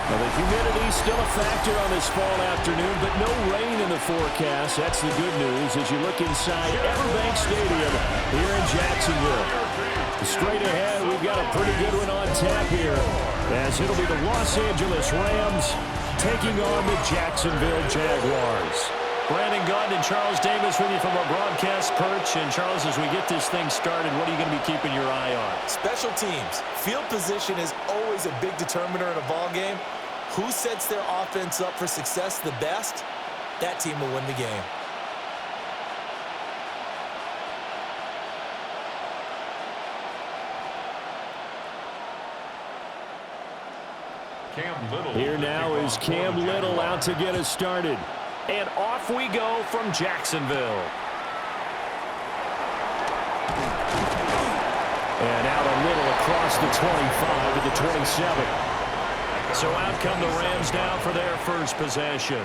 Well, the humidity's still a factor on this fall afternoon, but no rain in the forecast. That's the good news as you look inside Everbank Stadium here in Jacksonville. Straight ahead, we've got a pretty good one on tap here, as it'll be the Los Angeles Rams taking on the Jacksonville Jaguars. Brandon Gaunt and Charles Davis with you from our broadcast perch. And, Charles, as we get this thing started, what are you going to be keeping your eye on? Special teams. Field position is always a big determiner in a ball game. Who sets their offense up for success the best, that team will win the game. Here now is Cam Little out to get us started. And off we go from Jacksonville. And out a little across the 25 to the 27. So out come the Rams now for their first possession.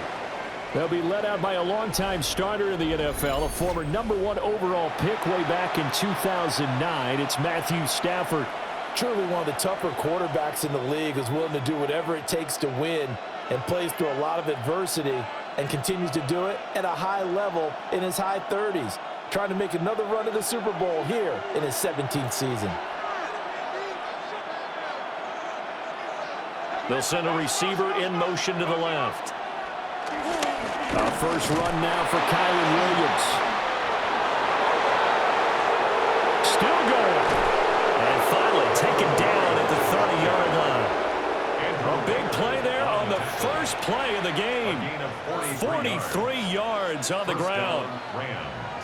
They'll be led out by a longtime starter in the NFL, a former #1 overall pick way back in 2009. It's Matthew Stafford. Truly one of the tougher quarterbacks in the league, is willing to do whatever it takes to win and plays through a lot of adversity and continues to do it at a high level in his high 30s, trying to make another run to the Super Bowl here in his 17th season. They'll send a receiver in motion to the left. A first run now for Kyren Williams. Still going. And finally taken down at the 30-yard line. A big play there on the first play of the game. 43 yards on the ground.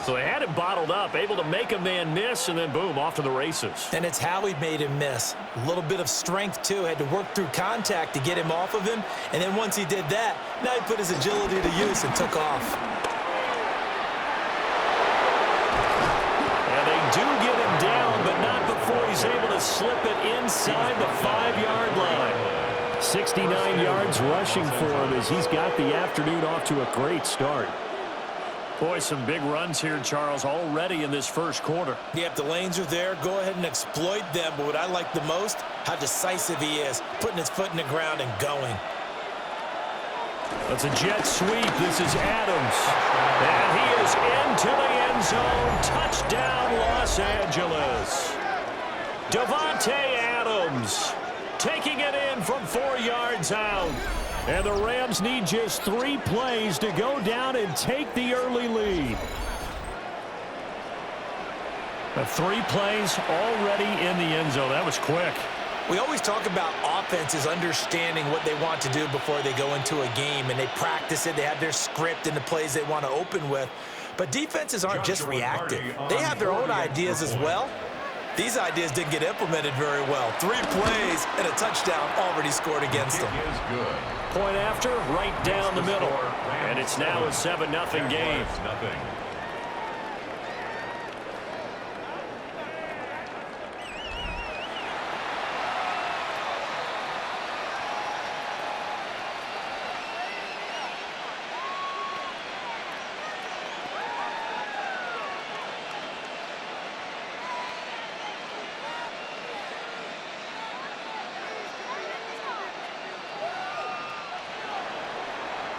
So they had it bottled up, able to make a man miss, and then boom, off to the races. And it's how he made him miss. A little bit of strength, too. Had to work through contact to get him off of him. And then once he did that, now he put his agility to use and took off. And they do get him down, but not before he's able to slip it inside the 5-yard line. 69 yards rushing for him as he's got the afternoon off to a great start. Boy, some big runs here, Charles, already in this first quarter. Yep, the lanes are there. Go ahead and exploit them. But what I like the most, how decisive he is, putting his foot in the ground and going. That's a jet sweep. This is Adams. And he is into the end zone. Touchdown, Los Angeles. Davante Adams taking it in from 4 yards out. And the Rams need just 3 plays to go down and take the early lead. 3 plays already in the end zone. That was quick. We always talk about offenses understanding what they want to do before they go into a game, and they practice it. They have their script and the plays they want to open with. But defenses aren't just reactive. They have their own ideas as well. These ideas didn't get implemented very well. 3 plays and a touchdown already scored against them. Point after, right down the middle. And it's now a 7-0 game.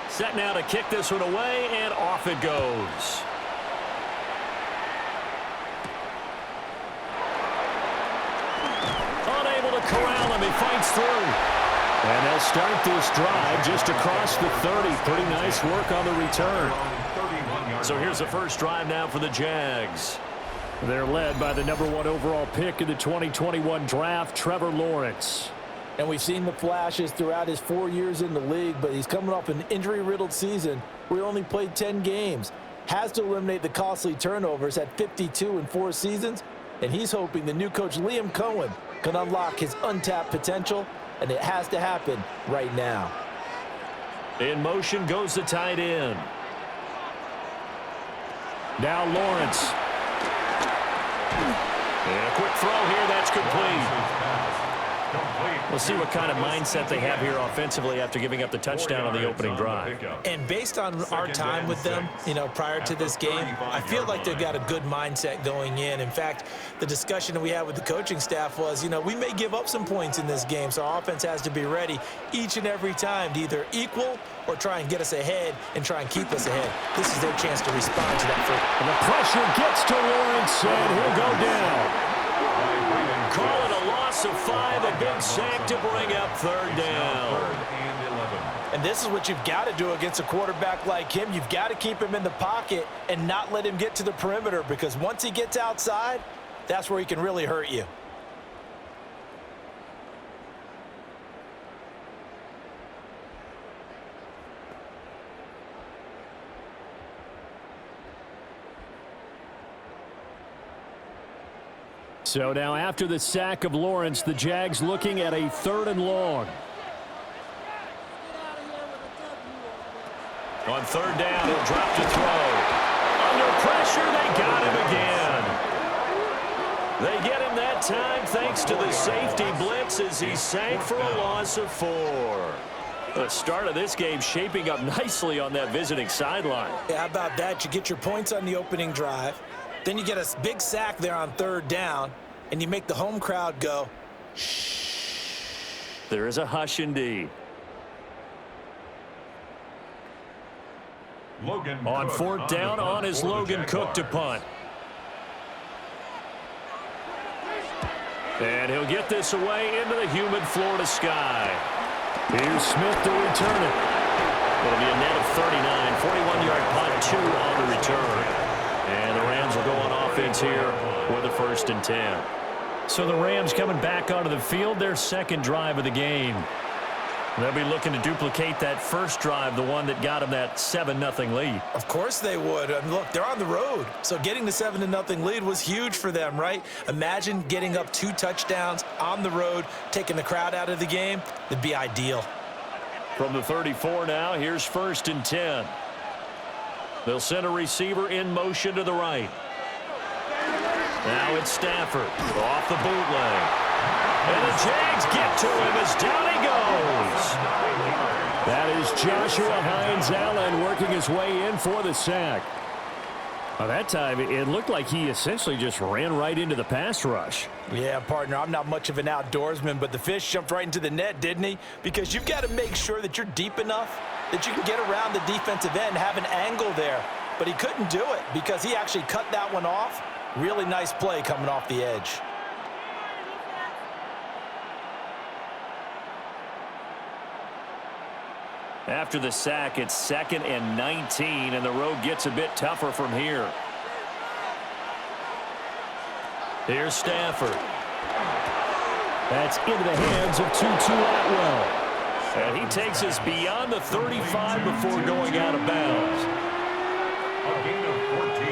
Set now to kick this one away, and off it goes. Unable to corral him. He fights through. And they'll start this drive just across the 30. Pretty nice work on the return. So here's the first drive now for the Jags. They're led by the #1 overall pick in the 2021 draft, Trevor Lawrence. And we've seen the flashes throughout his 4 years in the league, but he's coming off an injury-riddled season where he only played 10 games. Has to eliminate the costly turnovers at 52 in 4 seasons, and he's hoping the new coach Liam Cohen can unlock his untapped potential, and it has to happen right now. In motion goes the tight end. Now Lawrence. And a quick throw here, that's complete. We'll see what kind of mindset they have here offensively after giving up the touchdown on the opening drive. And based on our time with them, prior to this game, I feel like they've got a good mindset going in. In fact, the discussion that we had with the coaching staff was, we may give up some points in this game, so our offense has to be ready each and every time to either equal or try and get us ahead and try and keep us ahead. This is their chance to respond to that first. And the pressure gets to Lawrence, and he'll go down. Call it a loss of 5, a big sack to bring up third down. And this is what you've got to do against a quarterback like him. You've got to keep him in the pocket and not let him get to the perimeter, because once he gets outside, that's where he can really hurt you. So now after the sack of Lawrence, the Jags looking at a 3rd and long. On 3rd down, he'll drop to throw. Under pressure, they got him again. They get him that time thanks to the safety blitz as he sank for a loss of 4. The start of this game shaping up nicely on that visiting sideline. Yeah, how about that? You get your points on the opening drive. Then you get a big sack there on 3rd down, and you make the home crowd go, shh. There is a hush indeed. On 4th down, on is Logan Cook to punt. And he'll get this away into the humid Florida sky. Here's Smith to return it. It'll be a net of 39, 41-yard punt, 2 on the return. And the Rams will go on offense here with a 1st and 10. So the Rams coming back onto the field, their 2nd drive of the game. They'll be looking to duplicate that first drive, the one that got them that 7-0 lead. Of course they would. And look, they're on the road. So getting the 7-0 lead was huge for them, right? Imagine getting up 2 touchdowns on the road, taking the crowd out of the game. It'd be ideal. From the 34 now, here's 1st and 10. They'll send a receiver in motion to the right. Now it's Stafford off the bootleg. And the Jags get to him as down he goes. That is Joshua Hines-Allen working his way in for the sack. By that time, it looked like he essentially just ran right into the pass rush. Yeah, partner, I'm not much of an outdoorsman, but the fish jumped right into the net, didn't he? Because you've got to make sure that you're deep enough that you can get around the defensive end, have an angle there. But he couldn't do it because he actually cut that one off. Really nice play coming off the edge. After the sack, it's 2nd and 19, and the road gets a bit tougher from here. Here's Stafford. That's into the hands of Tutu Atwell. And he takes us beyond the 35 before going out of bounds. A gain of 14,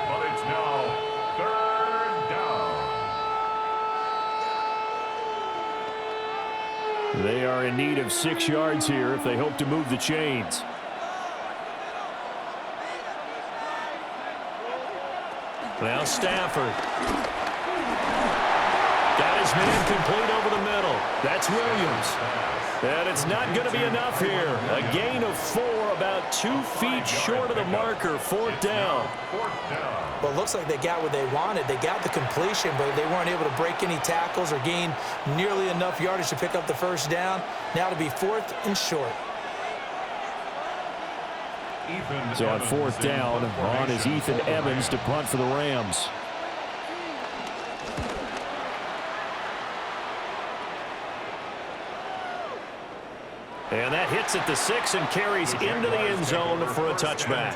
but it's now 3rd down. They are in need of 6 yards here if they hope to move the chains. Now Stafford. Got his man complete over the middle. That's Williams. And it's not going to be enough here. A gain of 4, about 2 feet short of the marker. 4th down. Well, it looks like they got what they wanted. They got the completion, but they weren't able to break any tackles or gain nearly enough yardage to pick up the 1st down. Now to be 4th and short. So on 4th down, on is Ethan Evans to punt for the Rams. And that hits at the 6 and carries into the end zone for a touchback.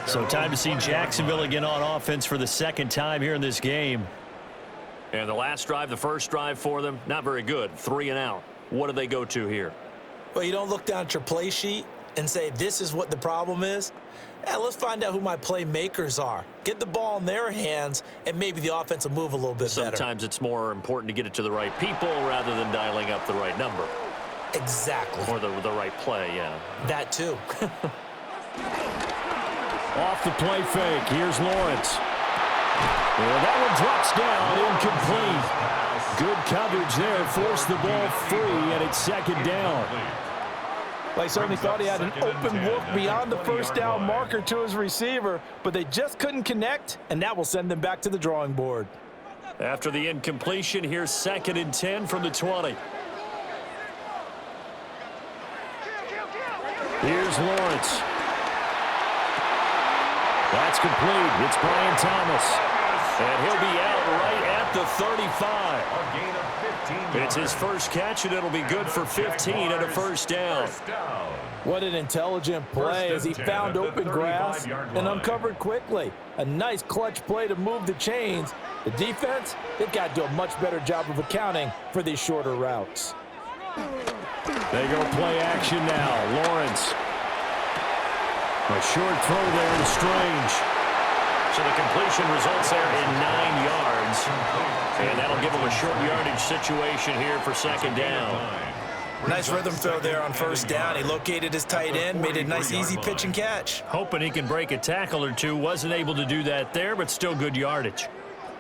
So time to see Jacksonville again on offense for the 2nd time here in this game. And the last drive, the first drive for them, not very good. 3 and out. What do they go to here? Well, you don't look down at your play sheet and say, this is what the problem is. Let's find out who my playmakers are. Get the ball in their hands, and maybe the offense will move a little bit better. Sometimes it's more important to get it to the right people rather than dialing up the right number. Exactly. Or the right play, yeah. That too. Off the play fake, here's Lawrence. Well, that one drops down, incomplete. Good coverage there. Forced the ball free, and it's second down. They certainly thought he had an open look beyond the first down marker to his receiver, but they just couldn't connect, and that will send them back to the drawing board. After the incompletion, here's 2nd and 10 from the 20. Here's Lawrence. That's complete. It's Brian Thomas. And he'll be out right at the 35. A gain of 15 It's his first catch, and it'll be good for 15 and a first down. What an intelligent play as he found open grass and uncovered quickly. A nice clutch play to move the chains. The defense, they've got to do a much better job of accounting for these shorter routes. They go play action now. Lawrence. A short throw there and Strange. So the completion results there in 9 yards. And that'll give him a short yardage situation here for second down. Nice rhythm throw there on first down. He located his tight end, made a nice easy pitch and catch. Hoping he can break a tackle or two. Wasn't able to do that there, but still good yardage.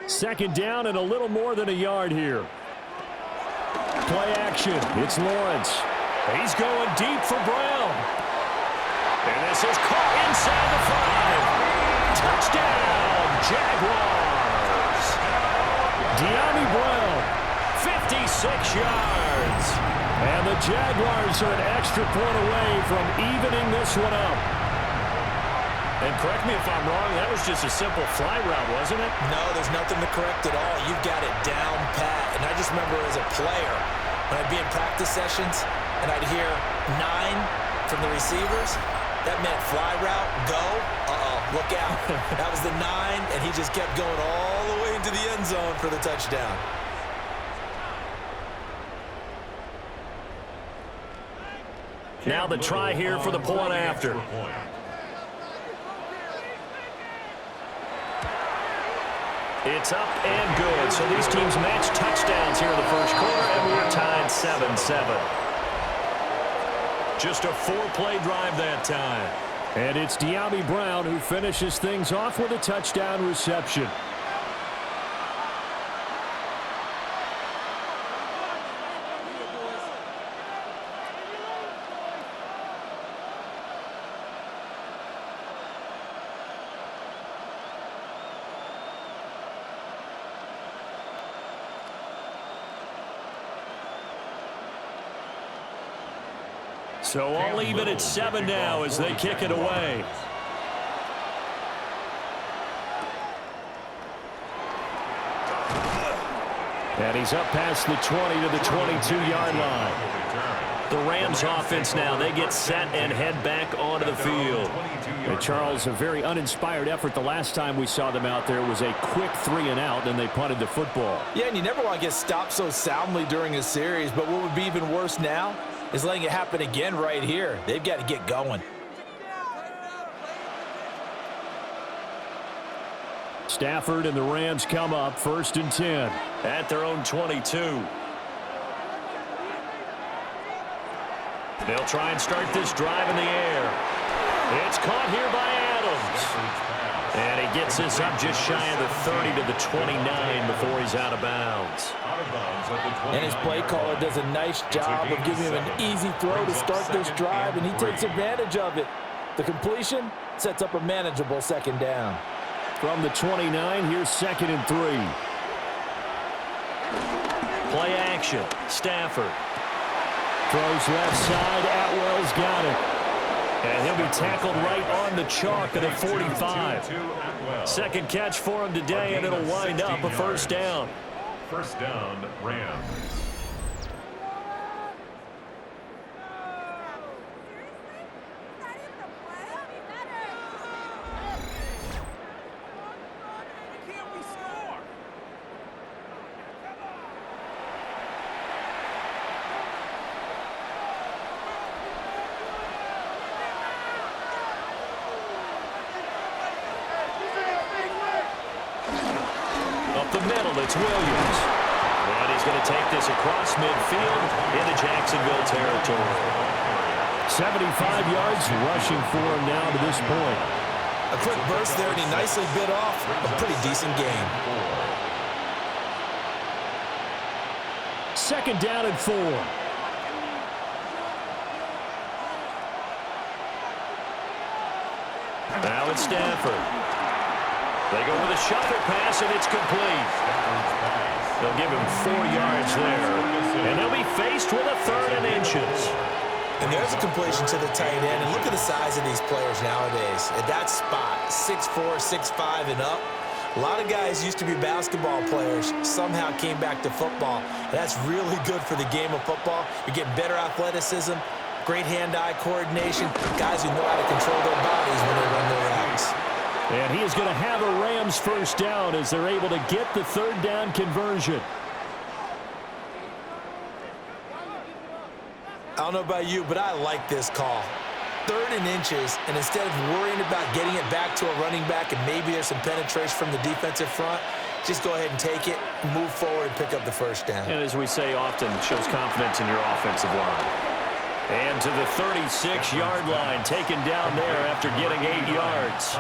Second down and a little more than a yard here. Play action. It's Lawrence. He's going deep for Brown. And this is caught inside the 5. Touchdown, Jaguars. De'Ami Brown, 56 yards. And the Jaguars are an extra point away from evening this one up. And correct me if I'm wrong, that was just a simple fly route, wasn't it? No, there's nothing to correct at all. You've got it down pat. And I just remember as a player, when I'd be in practice sessions and I'd hear 9 from the receivers, that meant fly route, go, look out. That was the 9, and he just kept going all the way into the end zone for the touchdown. Now the try here for the point after. It's up and good. So these teams match touchdowns here in the first quarter, and we're tied 7-7. Just a 4-play drive that time. And it's De'Ami Brown who finishes things off with a touchdown reception. So all even at 7 now as they kick it away. And he's up past the 20 to the 22-yard line. The Rams offense now, they get set and head back onto the field. And Charles, a very uninspired effort the last time we saw them out there. It was a quick 3-and-out, and they punted the football. Yeah, and you never want to get stopped so soundly during a series, but what would be even worse now is letting it happen again right here. They've got to get going. Stafford and the Rams come up 1st and 10 at their own 22. They'll try and start this drive in the air. It's caught here by Adams. And he gets this up just shy of the 30 to the 29 before he's out of bounds. And his play caller does a nice job of giving him an easy throw to start this drive, and he takes advantage of it. The completion sets up a manageable second down. From the 29, here's 2nd and 3. Play action. Stafford. Throws left side. Atwell's got it. And he'll be tackled right on the chalk at the 45. Second catch for him today, and it'll wind up a first down. First down, Rams. The middle, it's Williams. And he's going to take this across midfield into Jacksonville territory. 75 yards rushing for him now to this point. A quick burst there, and he nicely bit off a pretty decent game. second down and 4. Now it's Stafford. They go with a shovel pass, and it's complete. They'll give him 4 yards there. And they'll be faced with a 3rd and inches. And there's a completion to the tight end. And look at the size of these players nowadays. At that spot, 6'4", 6'5", and up. A lot of guys used to be basketball players, somehow came back to football. And that's really good for the game of football. You're getting better athleticism, great hand-eye coordination, guys who know how to control their bodies when they run their routes. And he is going to have a Rams first down as they're able to get the 3rd down conversion. I don't know about you, but I like this call. 3rd and inches, and instead of worrying about getting it back to a running back and maybe there's some penetration from the defensive front, just go ahead and take it, move forward, and pick up the first down. And as we say often, it shows confidence in your offensive line. And to the 36-yard line, taken down there after getting 8 yards.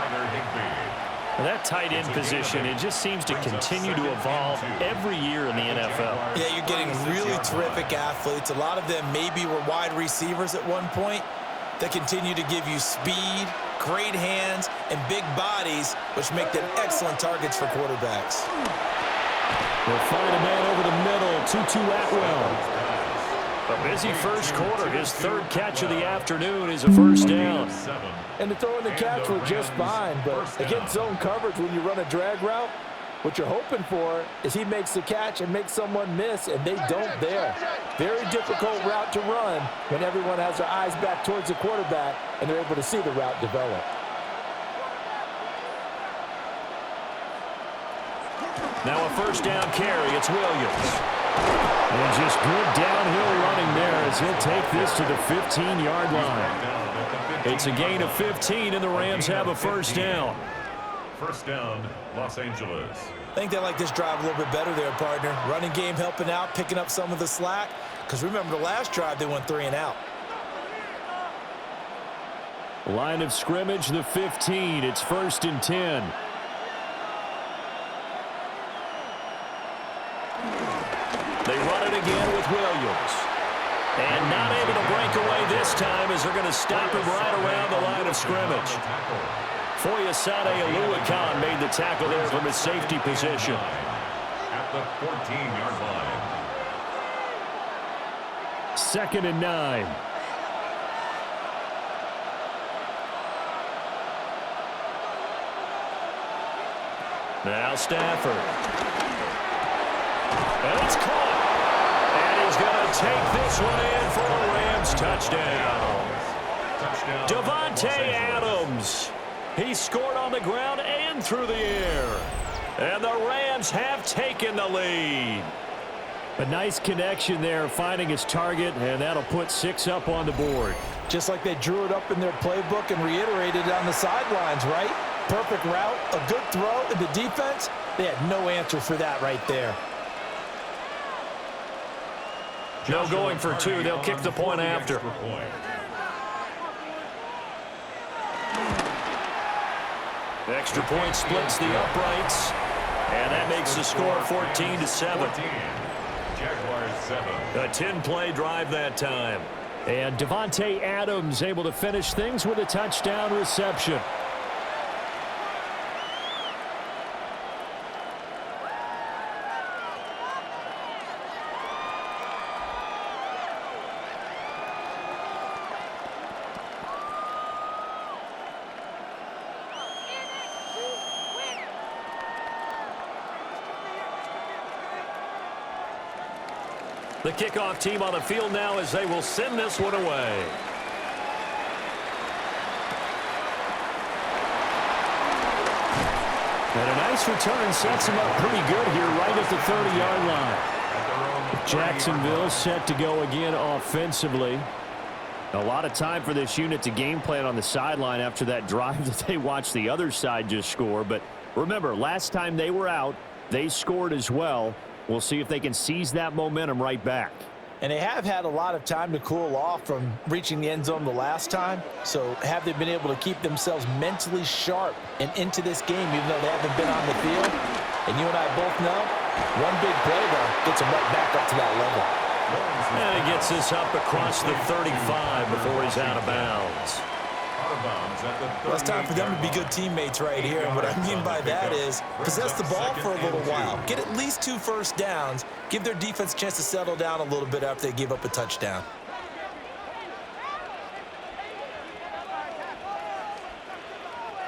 And that tight end position, it just seems to continue to evolve every year in the NFL. Yeah, you're getting really terrific athletes. A lot of them maybe were wide receivers at one point that continue to give you speed, great hands, and big bodies, which make them excellent targets for quarterbacks. They'll find a man over the middle, Tutu Atwell. A busy first quarter. His 3rd catch of the afternoon is a first down. And the throw and the catch were just fine, but against zone coverage when you run a drag route, what you're hoping for is he makes the catch and makes someone miss, and they don't there. Very difficult route to run when everyone has their eyes back towards the quarterback and they're able to see the route develop. Now a first down carry. It's Williams. And just good downhill running there as he'll take this to the 15-yard line. It's a gain of 15, and the Rams have a first down. First down, Los Angeles. I think they like this drive a little bit better there, partner. Running game helping out, picking up some of the slack. Because remember, the last drive, they went 3 and out. Line of scrimmage, the 15. It's 1st and 10. They run it again with Williams. And not able to break away this time as they're going to stop him right around the line of scrimmage. Foyesade Oluwakan made the tackle there from his safety position. At the 14-yard line. 2nd and 9. Now Stafford. And it's caught. And he's going to take this one in for a Rams touchdown. Davante Adams. He scored on the ground and through the air. And the Rams have taken the lead. A nice connection there, finding his target, and that'll put 6 up on the board. Just like they drew it up in their playbook and reiterated it on the sidelines, right? Perfect route, a good throw, and the defense, they had no answer for that right there. No going for 2. They'll kick the point after. The extra point splits the uprights, and that makes the score 14-7. Jaguars 7. A 10-play drive that time. And Davante Adams able to finish things with a touchdown reception. The kickoff team on the field now as they will send this one away. And a nice return sets him up pretty good here right at the 30-yard line. Jacksonville set to go again offensively. A lot of time for this unit to game plan on the sideline after that drive that they watched the other side just score. But remember, last time they were out, they scored as well. We'll see if they can seize that momentum right back. And they have had a lot of time to cool off from reaching the end zone the last time. So have they been able to keep themselves mentally sharp and into this game even though they haven't been on the field? And you and I both know one big play, though, gets them right back up to that level. And he gets this up across the 35 before he's out of bounds. Well, it's time for them to be good teammates right here. And what I mean by that is possess the ball for a little while. Get at least 2 first downs. Give their defense a chance to settle down a little bit after they give up a touchdown.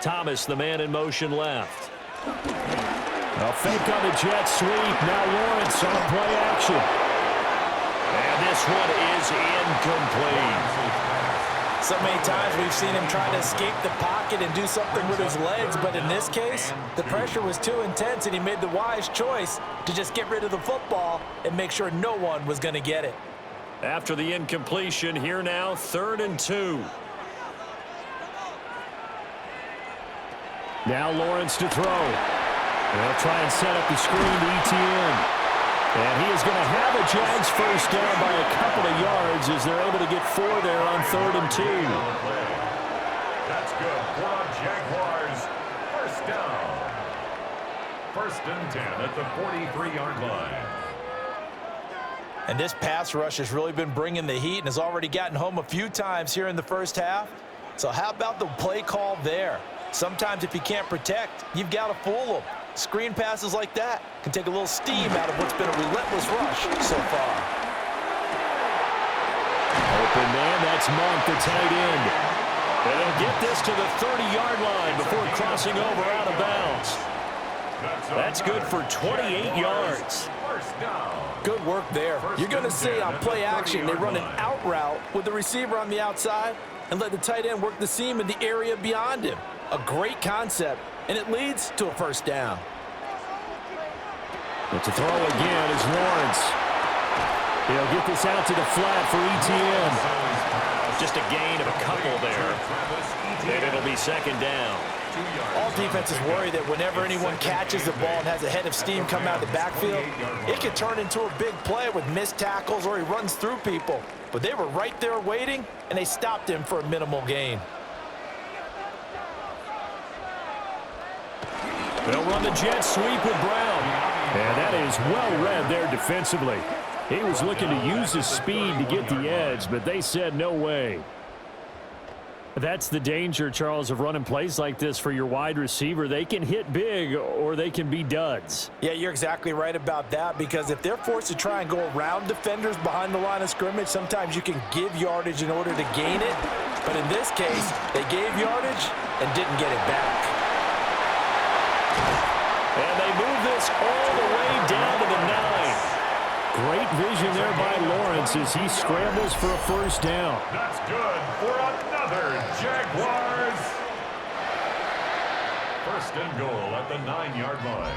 Thomas, the man in motion left. A fake on the jet sweep. Now Lawrence on play action. And this one is incomplete. So many times we've seen him try to escape the pocket and do something with his legs, but in this case, the pressure was too intense and he made the wise choice to just get rid of the football and make sure no one was going to get it. After the incompletion, here now, 3rd and 2. Now Lawrence to throw. They'll try and set up the screen to ETN. And he is going to have a Jags first down by a couple of yards as they're able to get 4 there on 3rd and 2. That's good for the Jaguars. First down. 1st and 10 at the 43-yard line. And this pass rush has really been bringing the heat and has already gotten home a few times here in the first half. So how about the play call there? Sometimes if you can't protect, you've got to fool them. Screen passes like that can take a little steam out of what's been a relentless rush so far. Open man, that's Monk, the tight end. And they'll get this to the 30-yard line before crossing over out of bounds. That's good for 28 yards. Good work there. You're going to see on play action, they run an out route with the receiver on the outside and let the tight end work the seam in the area beyond him. A great concept, and it leads to a first down. But to throw again is Lawrence. He'll get this out to the flat for ETN. Just a gain of a couple there. And it'll be 2nd down. All defenses worry that whenever anyone catches the ball and has a head of steam come out of the backfield, it can turn into a big play with missed tackles or he runs through people. But they were right there waiting, and they stopped him for a minimal gain. They'll run the jet sweep with Brown. And that is well read there defensively. He was looking to use his speed to get the edge, but they said no way. That's the danger, Charles, of running plays like this for your wide receiver. They can hit big or they can be duds. Yeah, you're exactly right about that, because if they're forced to try and go around defenders behind the line of scrimmage, sometimes you can give yardage in order to gain it. But in this case, they gave yardage and didn't get it back. And they move this all the way down to the 9. Great vision there by Lawrence as he scrambles for a first down. That's good for another Jaguars. 1st and goal at the 9-yard line.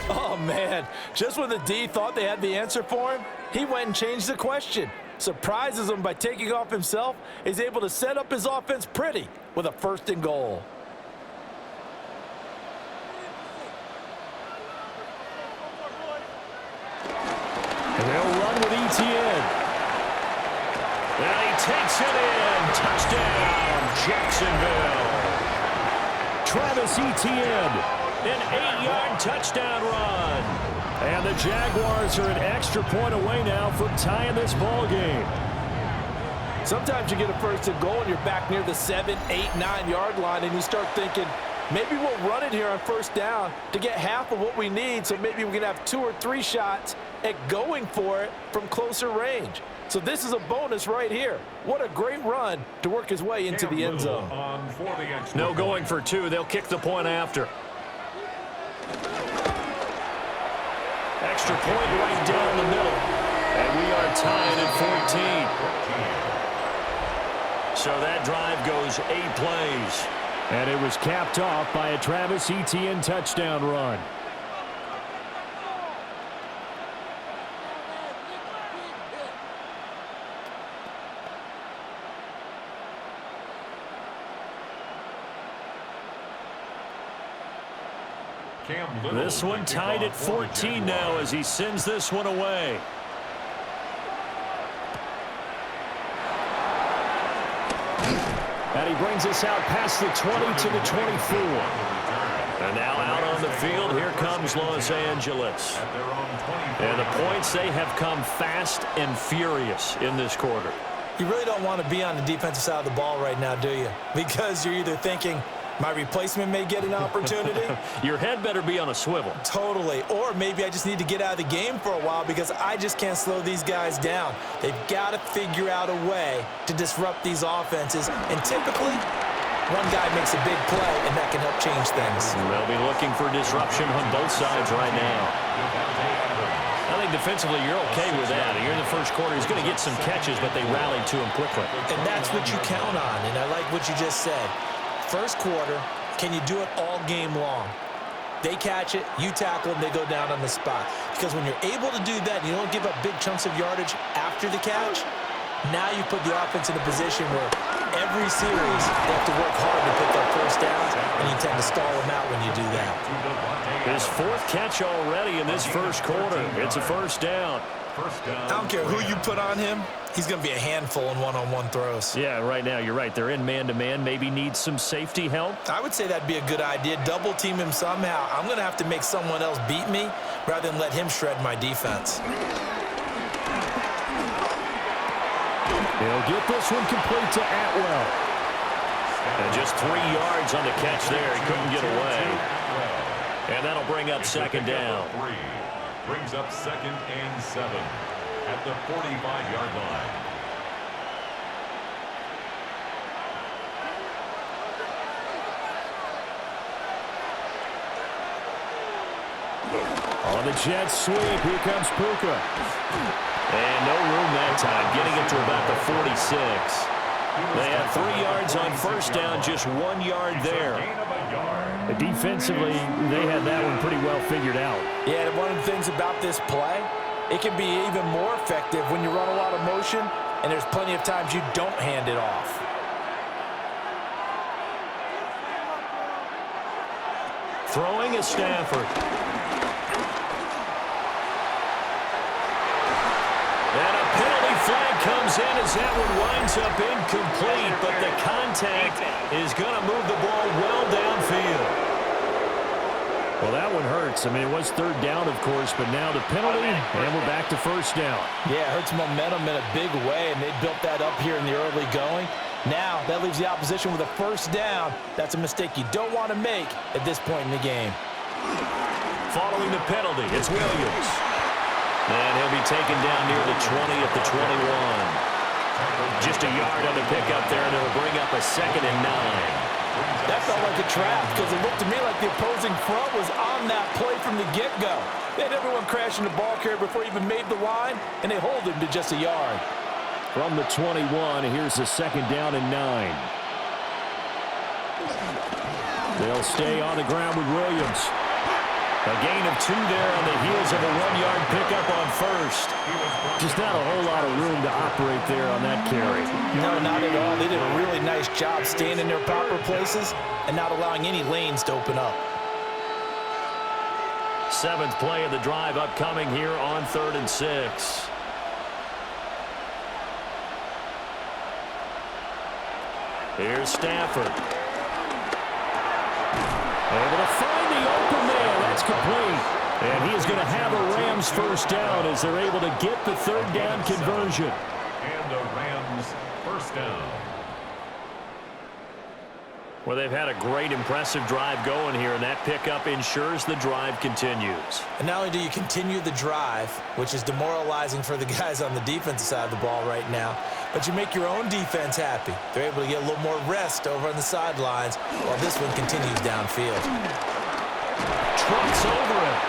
Oh, man. Just when the D thought they had the answer for him, he went and changed the question. Surprises him by taking off himself. Is able to set up his offense pretty with a 1st and goal. And they'll run with ETN. And he takes it in. Touchdown, Jacksonville. Travis Etienne, an 8-yard touchdown run. And the Jaguars are an extra point away now from tying this ball game. Sometimes you get a 1st and goal and you're back near the 7, 8, 9-yard line, and you start thinking, maybe we'll run it here on 1st down to get half of what we need, so maybe we can have 2 or 3 shots at going for it from closer range. So this is a bonus right here. What a great run to work his way into the end zone. No going for 2. They'll kick the point after. Extra point right down the middle. And we are tied at 14. So that drive goes 8 plays. And it was capped off by a Travis Etienne touchdown run. This one tied at 14 now as he sends this one away. And he brings us out past the 20 to the 24. And now out on the field, here comes Los Angeles. And the points, they have come fast and furious in this quarter. You really don't want to be on the defensive side of the ball right now, do you? Because you're either thinking, my replacement may get an opportunity. Your head better be on a swivel. Totally. Or maybe I just need to get out of the game for a while because I just can't slow these guys down. They've got to figure out a way to disrupt these offenses. And typically, one guy makes a big play, and that can help change things. They'll be looking for disruption on both sides right now. I think defensively you're okay with that. Here in the first quarter, he's going to get some catches, but they rallied to him quickly. And that's what you count on, and I like what you just said. First quarter, can you do it all game long? They catch it, you tackle them, they go down on the spot. Because when you're able to do that, and you don't give up big chunks of yardage after the catch, now you put the offense in a position where every series they have to work hard to pick up first downs, and you tend to stall them out when you do that. His fourth catch already in this first quarter. It's a first down. I don't care who you put on him, he's going to be a handful in one-on-one throws. Yeah, right now you're right. They're in man-to-man. Maybe needs some safety help. I would say that'd be a good idea. Double team him somehow. I'm going to have to make someone else beat me rather than let him shred my defense. He'll get this one complete to Atwell. And just 3 yards on the catch there. He couldn't get away. And that'll bring up second down. Brings up 2nd and 7 at the 45-yard line. On the jet sweep, here comes Puka. And no room that time, getting it to about the 46. They had 3 yards on first down, just 1 yard there. Defensively, they had that one pretty well figured out. Yeah, and one of the things about this play, it can be even more effective when you run a lot of motion, and there's plenty of times you don't hand it off. Throwing is Stafford. And a penalty flag comes in as that one winds up incomplete, but the contact is going to move the ball well downfield. Well, that one hurts. I mean, it was third down, of course, but now the penalty, and we're back to first down. Yeah, it hurts momentum in a big way, and they built that up here in the early going. Now, that leaves the opposition with a first down. That's a mistake you don't want to make at this point in the game. Following the penalty, it's Williams. And he'll be taken down near the 20 at the 21. Just a yard on the pickup there, and it'll bring up a 2nd and 9. That felt like a trap because it looked to me like the opposing front was on that play from the get-go. They had everyone crashing the ball carrier before he even made the line, and they hold him to just a yard. From the 21, here's the 2nd down and 9. They'll stay on the ground with Williams. A gain of 2 there on the heels of a 1-yard pickup on first. Just not a whole lot of room to operate there on that carry. No, not at all. They did a really nice job staying in their proper places and not allowing any lanes to open up. 7th play of the drive upcoming here on 3rd and 6. Here's Stafford. Able to find the open man. That's complete. And he is going to have a Rams first down as they're able to get the 3rd down conversion. And a Rams first down. Well, they've had a great, impressive drive going here, and that pickup ensures the drive continues. And not only do you continue the drive, which is demoralizing for the guys on the defensive side of the ball right now, but you make your own defense happy. They're able to get a little more rest over on the sidelines while this one continues downfield. Trots over it.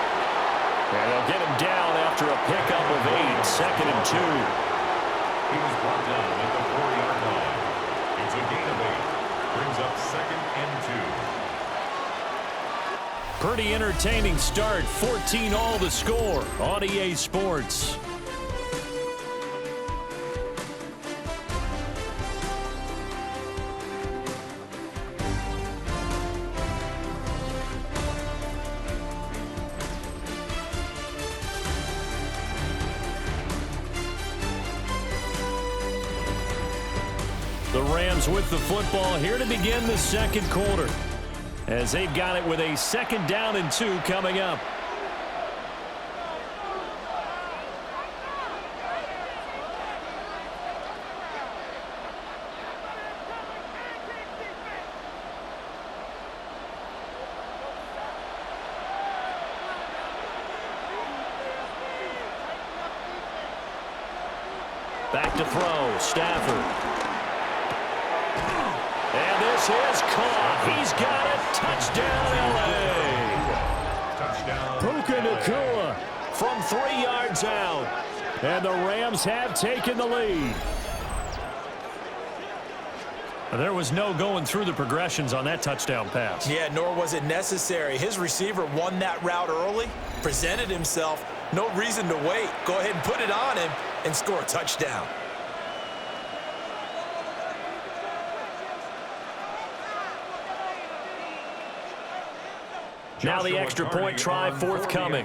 And they'll get him down after a pickup of 8, 2nd and 2. He was brought down at the 4-yard line. It's a gain of 8. Brings up 2nd and 2. Pretty entertaining start. 14 all to score on EA Sports. The Rams with the football here to begin the 2nd quarter. as they've got it with a 2nd down and 2 coming up. Back to throw, Stafford. And this is caught. He's got it. Touchdown, L.A. Puka Nacua from 3 yards out. And the Rams have taken the lead. There was no going through the progressions on that touchdown pass. Yeah, nor was it necessary. His receiver won that route early, presented himself. No reason to wait. Go ahead and put it on him and score a touchdown. Now the extra point try forthcoming.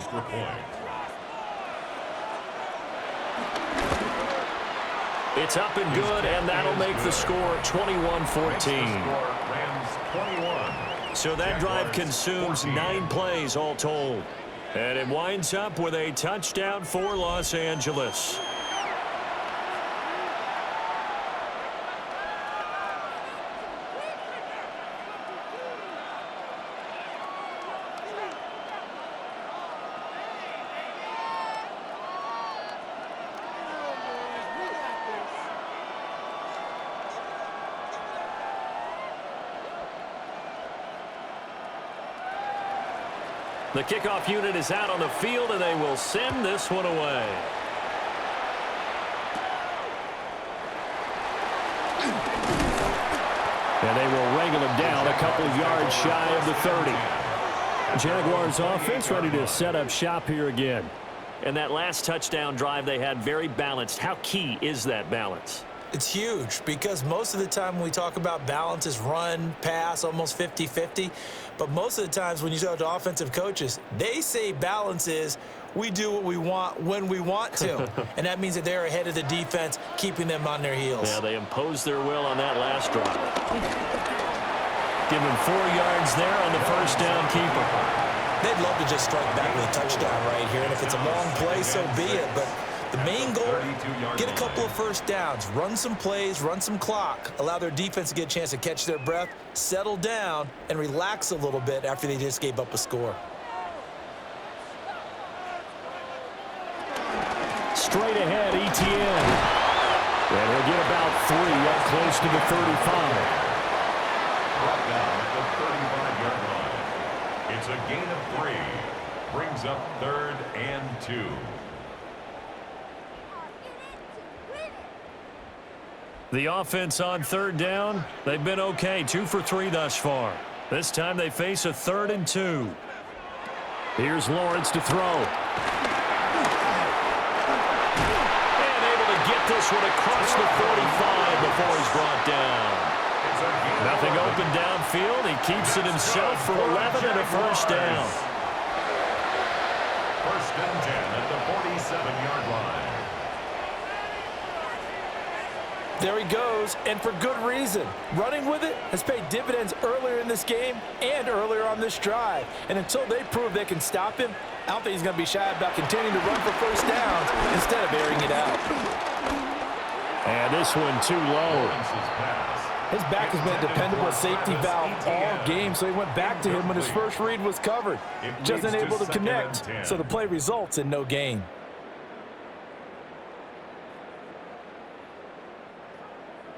It's up and good, and that'll make the score 21-14. So that drive consumes 9 plays all told. And it winds up with a touchdown for Los Angeles. The kickoff unit is out on the field, and they will send this one away. And they will wrangle him down a couple of yards shy of the 30. Jaguars offense ready to set up shop here again. And that last touchdown drive they had very balanced. How key is that balance? It's huge because most of the time when we talk about balance is run, pass, almost 50-50. But most of the times when you talk to offensive coaches, they say balance is we do what we want when we want to. And that means that they're ahead of the defense, keeping them on their heels. Yeah, they imposed their will on that last drive. Give him 4 yards there on the first down keeper. They'd love to just strike back with a touchdown right here. And if it's a long play, so be it. But the main goal, get a couple of first downs, run some plays, run some clock, allow their defense to get a chance to catch their breath, settle down, and relax a little bit after they just gave up a score. Straight ahead, ETN. And he'll get about 3 up close to the 35. Brought down at the 35-yard line. It's a gain of 3. Brings up 3rd and 2. The offense on 3rd down, they've been okay, 2 for 3 thus far. This time they face a 3rd and 2. Here's Lawrence to throw. And able to get this one across the 45 before he's brought down. Nothing open downfield. He keeps it himself for 11 and a first down. 1st and 10 at the 47-yard line. There he goes, and for good reason. Running with it has paid dividends earlier in this game and earlier on this drive. And until they prove they can stop him, I don't think he's going to be shy about continuing to run for first downs instead of airing it out. And this one too low. His back has been a dependable safety valve all game, so he went back to him when his first read was covered. Just unable to connect, so the play results in no gain.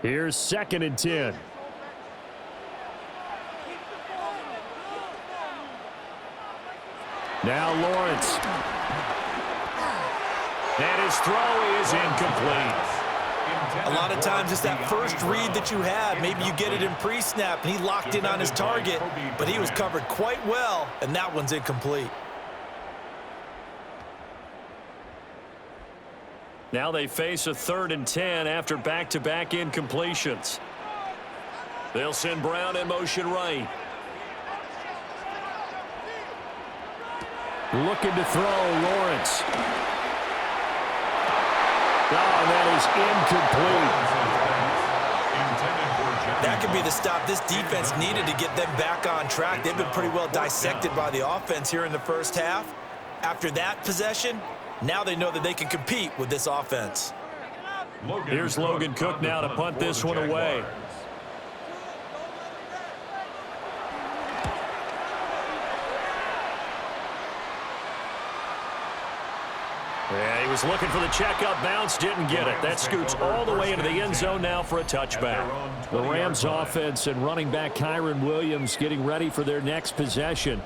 Here's 2nd and 10. Now Lawrence. And his throw is incomplete. A lot of times it's that first read that you have. Maybe you get it in pre-snap, and he locked in on his target, but he was covered quite well, and that one's incomplete. Now they face a 3rd and 10 after back-to-back incompletions. They'll send Brown in motion right. Looking to throw, Lawrence. Oh, that is incomplete. That could be the stop this defense needed to get them back on track. They've been pretty well dissected by the offense here in the first half. After that possession, now they know that they can compete with this offense. Here's Logan Cook now to punt this one away. Yeah, he was looking for the checkup bounce, didn't get it. That scoots all the way into the end zone now for a touchback. The Rams offense and running back Kyron Williams getting ready for their next possession.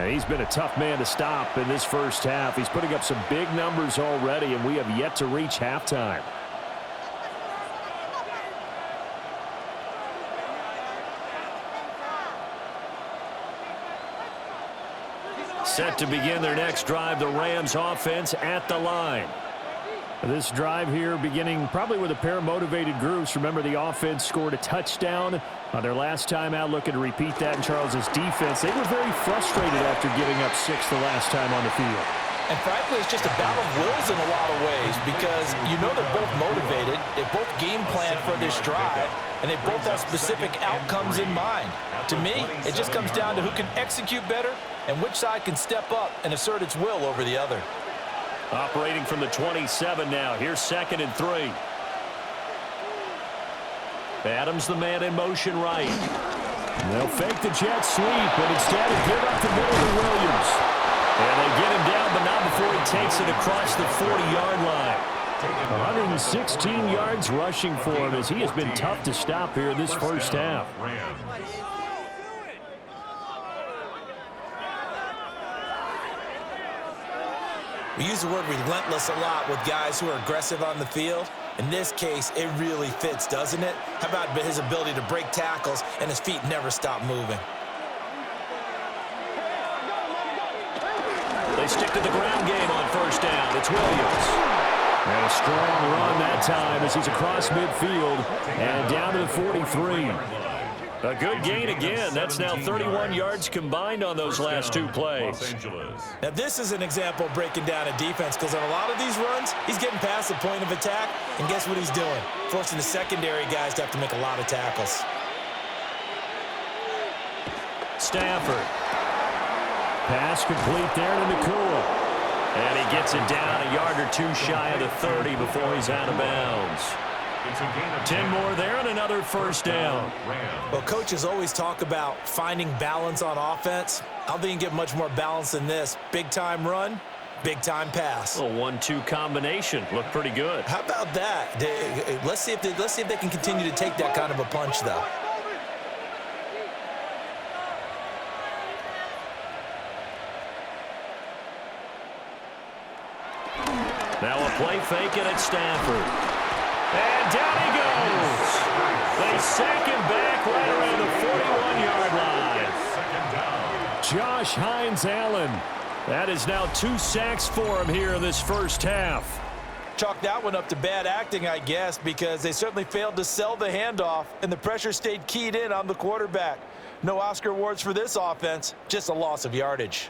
He's been a tough man to stop in this first half. He's putting up some big numbers already, and we have yet to reach halftime. Set to begin their next drive, the Rams offense at the line. This drive here beginning probably with a pair of motivated groups. Remember, the offense scored a touchdown on their last time out, looking to repeat that in Charles's defense. They were very frustrated after giving up 6 the last time on the field. And frankly, it's just a battle of wills in a lot of ways because you know they're both motivated, they both game plan for this drive, and they both have specific outcomes in mind. To me, it just comes down to who can execute better and which side can step up and assert its will over the other. Operating from the 27 now. Here's 2nd and 3. Adams the man in motion right. They'll fake the jet sweep, but instead give up the middle to Williams. And they get him down, but not before he takes it across the 40-yard line. 116 yards rushing for him as he has been tough to stop here in this first half. We use the word relentless a lot with guys who are aggressive on the field. In this case, it really fits, doesn't it? How about his ability to break tackles and his feet never stop moving? They stick to the ground game on first down. It's Williams. And a strong run that time as he's across midfield and down to the 43. A good gain again. That's now 31 yards combined on those last 2 plays. Now, this is an example of breaking down a defense because on a lot of these runs, he's getting past the point of attack, and guess what he's doing? Forcing the secondary guys to have to make a lot of tackles. Stafford. Pass complete there to Nakua. And he gets it down a yard or 2 shy of the 30 before he's out of bounds. 10 more there and another first down. Well, coaches always talk about finding balance on offense. I don't think you can get much more balance than this. Big-time run, big-time pass. A 1-2 combination. Looked pretty good. How about that? Let's see if they can continue to take that kind of a punch, though. Now a play fake it at Stafford. And down he goes. They sack him back right around the 41-yard line. Josh Hines-Allen. That is now 2 sacks for him here in this first half. Chalk that one up to bad acting, I guess, because they certainly failed to sell the handoff, and the pressure stayed keyed in on the quarterback. No Oscar awards for this offense, just a loss of yardage.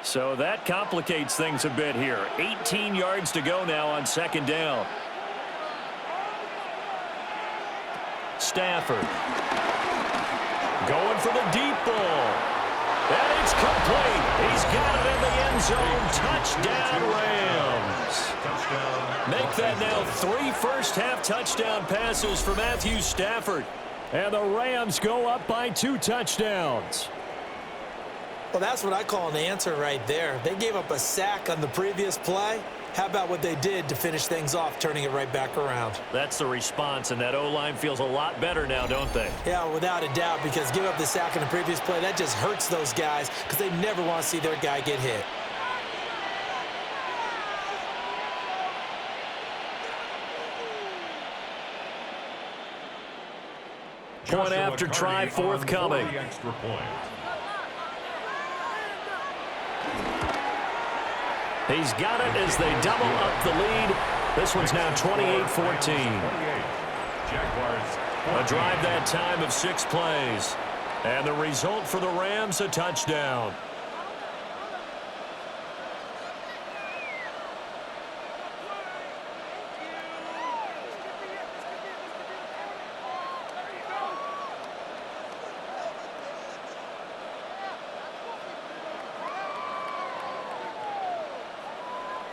So that complicates things a bit here. 18 yards to go now on 2nd down. Stafford. Going for the deep ball. And it's complete. He's got it in the end zone. Touchdown, Rams. Make that now 3 first-half touchdown passes for Matthew Stafford. And the Rams go up by 2 touchdowns. Well, that's what I call an answer right there. They gave up a sack on the previous play. How about what they did to finish things off, turning it right back around? That's the response, and that O-line feels a lot better now, don't they? Yeah, without a doubt, because give up the sack on the previous play, that just hurts those guys because they never want to see their guy get hit. Point after try forthcoming. He's got it as they double up the lead. This one's now 28-14. Jaguars. A drive that time of 6 plays. And the result for the Rams, a touchdown.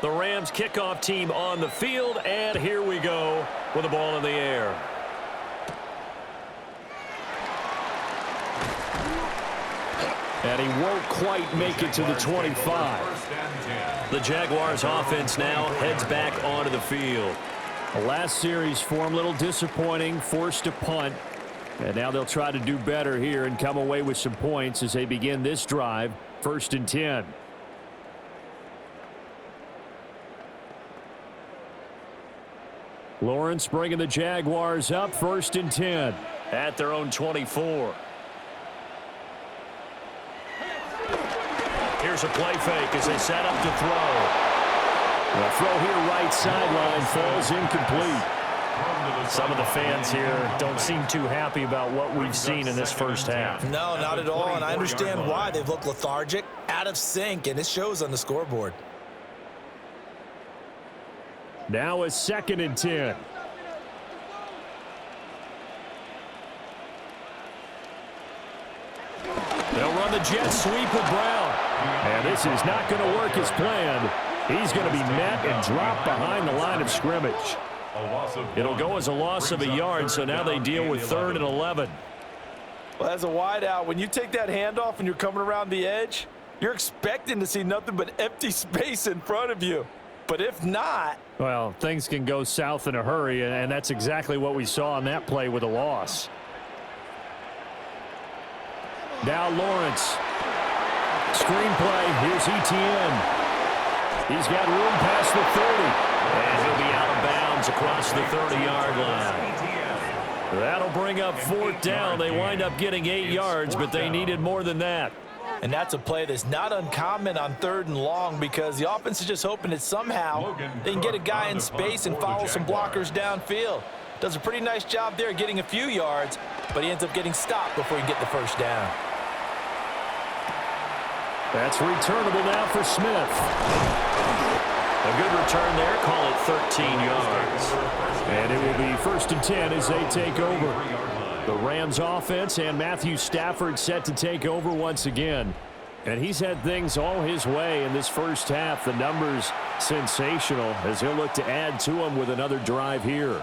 The Rams kickoff team on the field, and here we go with the ball in the air. And he won't quite make it to the 25. The Jaguars offense now heads back onto the field. The last series for him, a little disappointing, forced a punt. And now they'll try to do better here and come away with some points as they begin this drive, 1st and 10. Lawrence bringing the Jaguars up, 1st and 10 at their own 24. Here's a play fake as they set up to throw. The throw here right sideline falls incomplete. Some of the fans here don't seem too happy about what we've seen in this first half. No, not at all, and I understand why. They've looked lethargic, out of sync, and it shows on the scoreboard. Now a 2nd and 10. They'll run the jet sweep with Brown. And this is not going to work as planned. He's going to be met and dropped behind the line of scrimmage. It'll go as a loss of a yard, so now they deal with 3rd and 11. Well, as a wideout, when you take that handoff and you're coming around the edge, you're expecting to see nothing but empty space in front of you. But if not... Well, things can go south in a hurry, and that's exactly what we saw on that play with a loss. Now Lawrence. Screenplay. Here's ETN. He's got room past the 30. And he'll be out of bounds across the 30-yard line. That'll bring up 4th down. They wind up getting 8 yards, but they needed more than that. And that's a play that's not uncommon on 3rd and long because the offense is just hoping that somehow they can get a guy in space and follow some blockers downfield. Does a pretty nice job there getting a few yards, but he ends up getting stopped before he get the 1st down. That's returnable now for Smith. A good return there. Call it 13 yards. And it will be 1st and 10 as they take over. The Rams offense and Matthew Stafford set to take over once again. And he's had things all his way in this first half. The numbers sensational as he'll look to add to them with another drive here.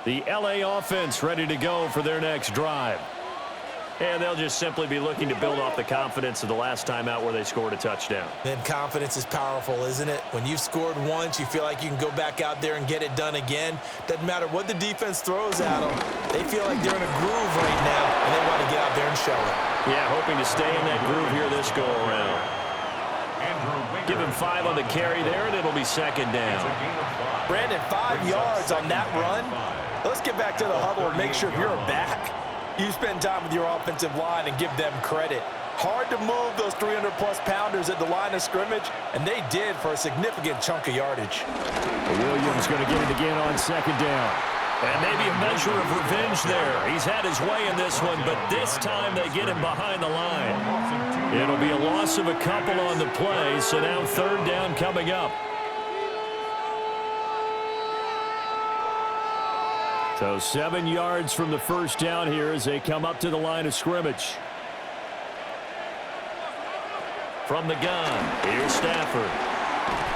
The LA offense ready to go for their next drive. And they'll just simply be looking to build off the confidence of the last time out where they scored a touchdown. Then confidence is powerful, isn't it? When you've scored once, you feel like you can go back out there and get it done again. Doesn't matter what the defense throws at them. They feel like they're in a groove right now, and they want to get out there and show it. Yeah, hoping to stay in that groove here this go-around. Give him 5 on the carry there, and it'll be 2nd down. Brandon, 5 yards on that run. Let's get back to the huddle and make sure if you're back, you spend time with your offensive line and give them credit. Hard to move those 300-plus pounders at the line of scrimmage, and they did for a significant chunk of yardage. Williams going to get it again on 2nd down. And maybe a measure of revenge there. He's had his way in this one, but this time they get him behind the line. It'll be a loss of a couple on the play, so now 3rd down coming up. So 7 yards from the 1st down here as they come up to the line of scrimmage. From the gun, here's Stafford.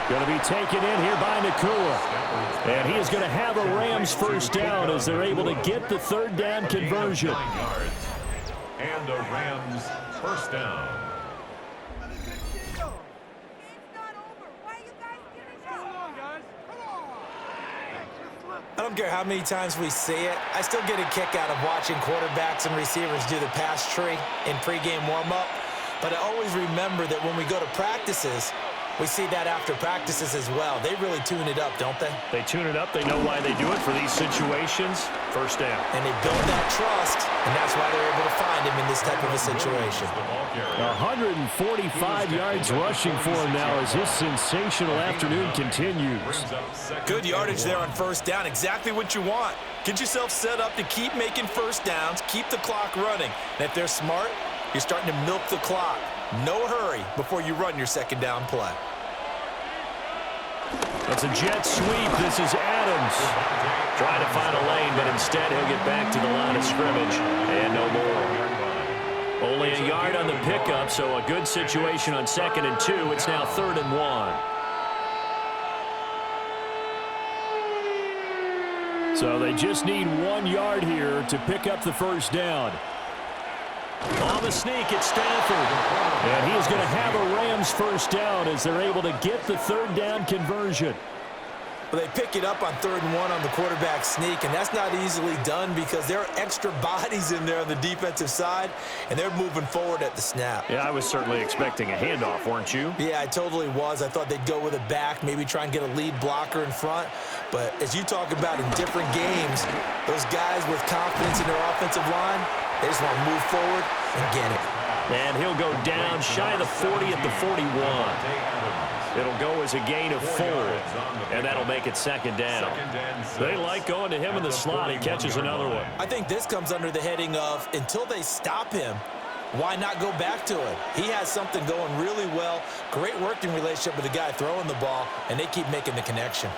Going to be taken in here by Nakua. And he is going to have a Rams 1st down as they're able to get the 3rd down conversion. And a Rams 1st down. I don't care how many times we see it. I still get a kick out of watching quarterbacks and receivers do the pass tree in pregame warm-up. But I always remember that when we go to practices, We see that after practices as well. They really tune it up, don't they? They tune it up. They know why they do it for these situations. First down. And they build that trust, and that's why they're able to find him in this type of a situation. 145 yards rushing for him now as his sensational afternoon continues. Good yardage there on first down. Exactly what you want. Get yourself set up to keep making first downs, keep the clock running. And if they're smart, you're starting to milk the clock. No hurry before you run your second down play. That's a jet sweep. This is Adams. Trying to find a lane, but instead he'll get back to the line of scrimmage. And no more. Only a yard on the pickup, so a good situation on 2nd and 2. It's now 3rd and 1. So they just need 1 yard here to pick up the first down. On the sneak, it's Stafford. And he is going to have a Rams first down as they're able to get the 3rd down conversion. Well, they pick it up on 3rd and 1 on the quarterback sneak, and that's not easily done because there are extra bodies in there on the defensive side, and they're moving forward at the snap. Yeah, I was certainly expecting a handoff, weren't you? Yeah, I totally was. I thought they'd go with a back, maybe try and get a lead blocker in front. But as you talk about in different games, those guys with confidence in their offensive line, they just want to move forward and get it. And he'll go down shy of the 40 at the 41. It'll go as a gain of 4, and that'll make it 2nd down. They like going to him in the slot. He catches another one. I think this comes under the heading of until they stop him, why not go back to it? He has something going really well, great working relationship with the guy throwing the ball, and they keep making the connection.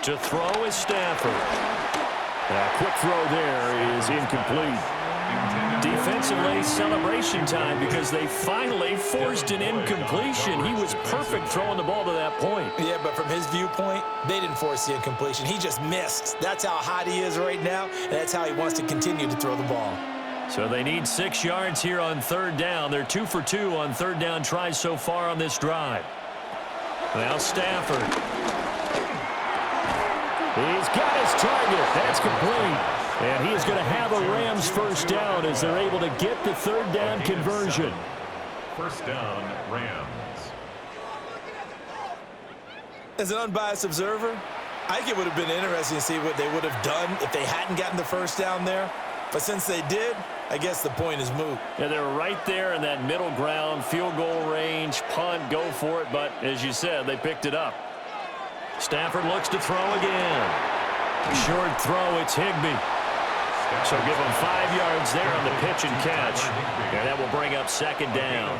To throw is Stafford. A quick throw there is incomplete. Defensively, celebration time because they finally forced an incompletion. He was perfect throwing the ball to that point. Yeah, but from his viewpoint, they didn't force the incompletion. He just missed. That's how hot he is right now, and that's how he wants to continue to throw the ball. So they need 6 yards here on 3rd down. They're 2 for 2 on 3rd down tries so far on this drive. Now Stafford. He's got his target. That's complete. And he is going to have a Rams first down as they're able to get the 3rd down conversion. First down, Rams. As an unbiased observer, I think it would have been interesting to see what they would have done if they hadn't gotten the first down there. But since they did, I guess the point is moot. Yeah, they're right there in that middle ground, field goal range, punt, go for it. But as you said, they picked it up. Stafford looks to throw again. Short throw, it's Higbee. So give him 5 yards there on the pitch and catch. And that will bring up 2nd down.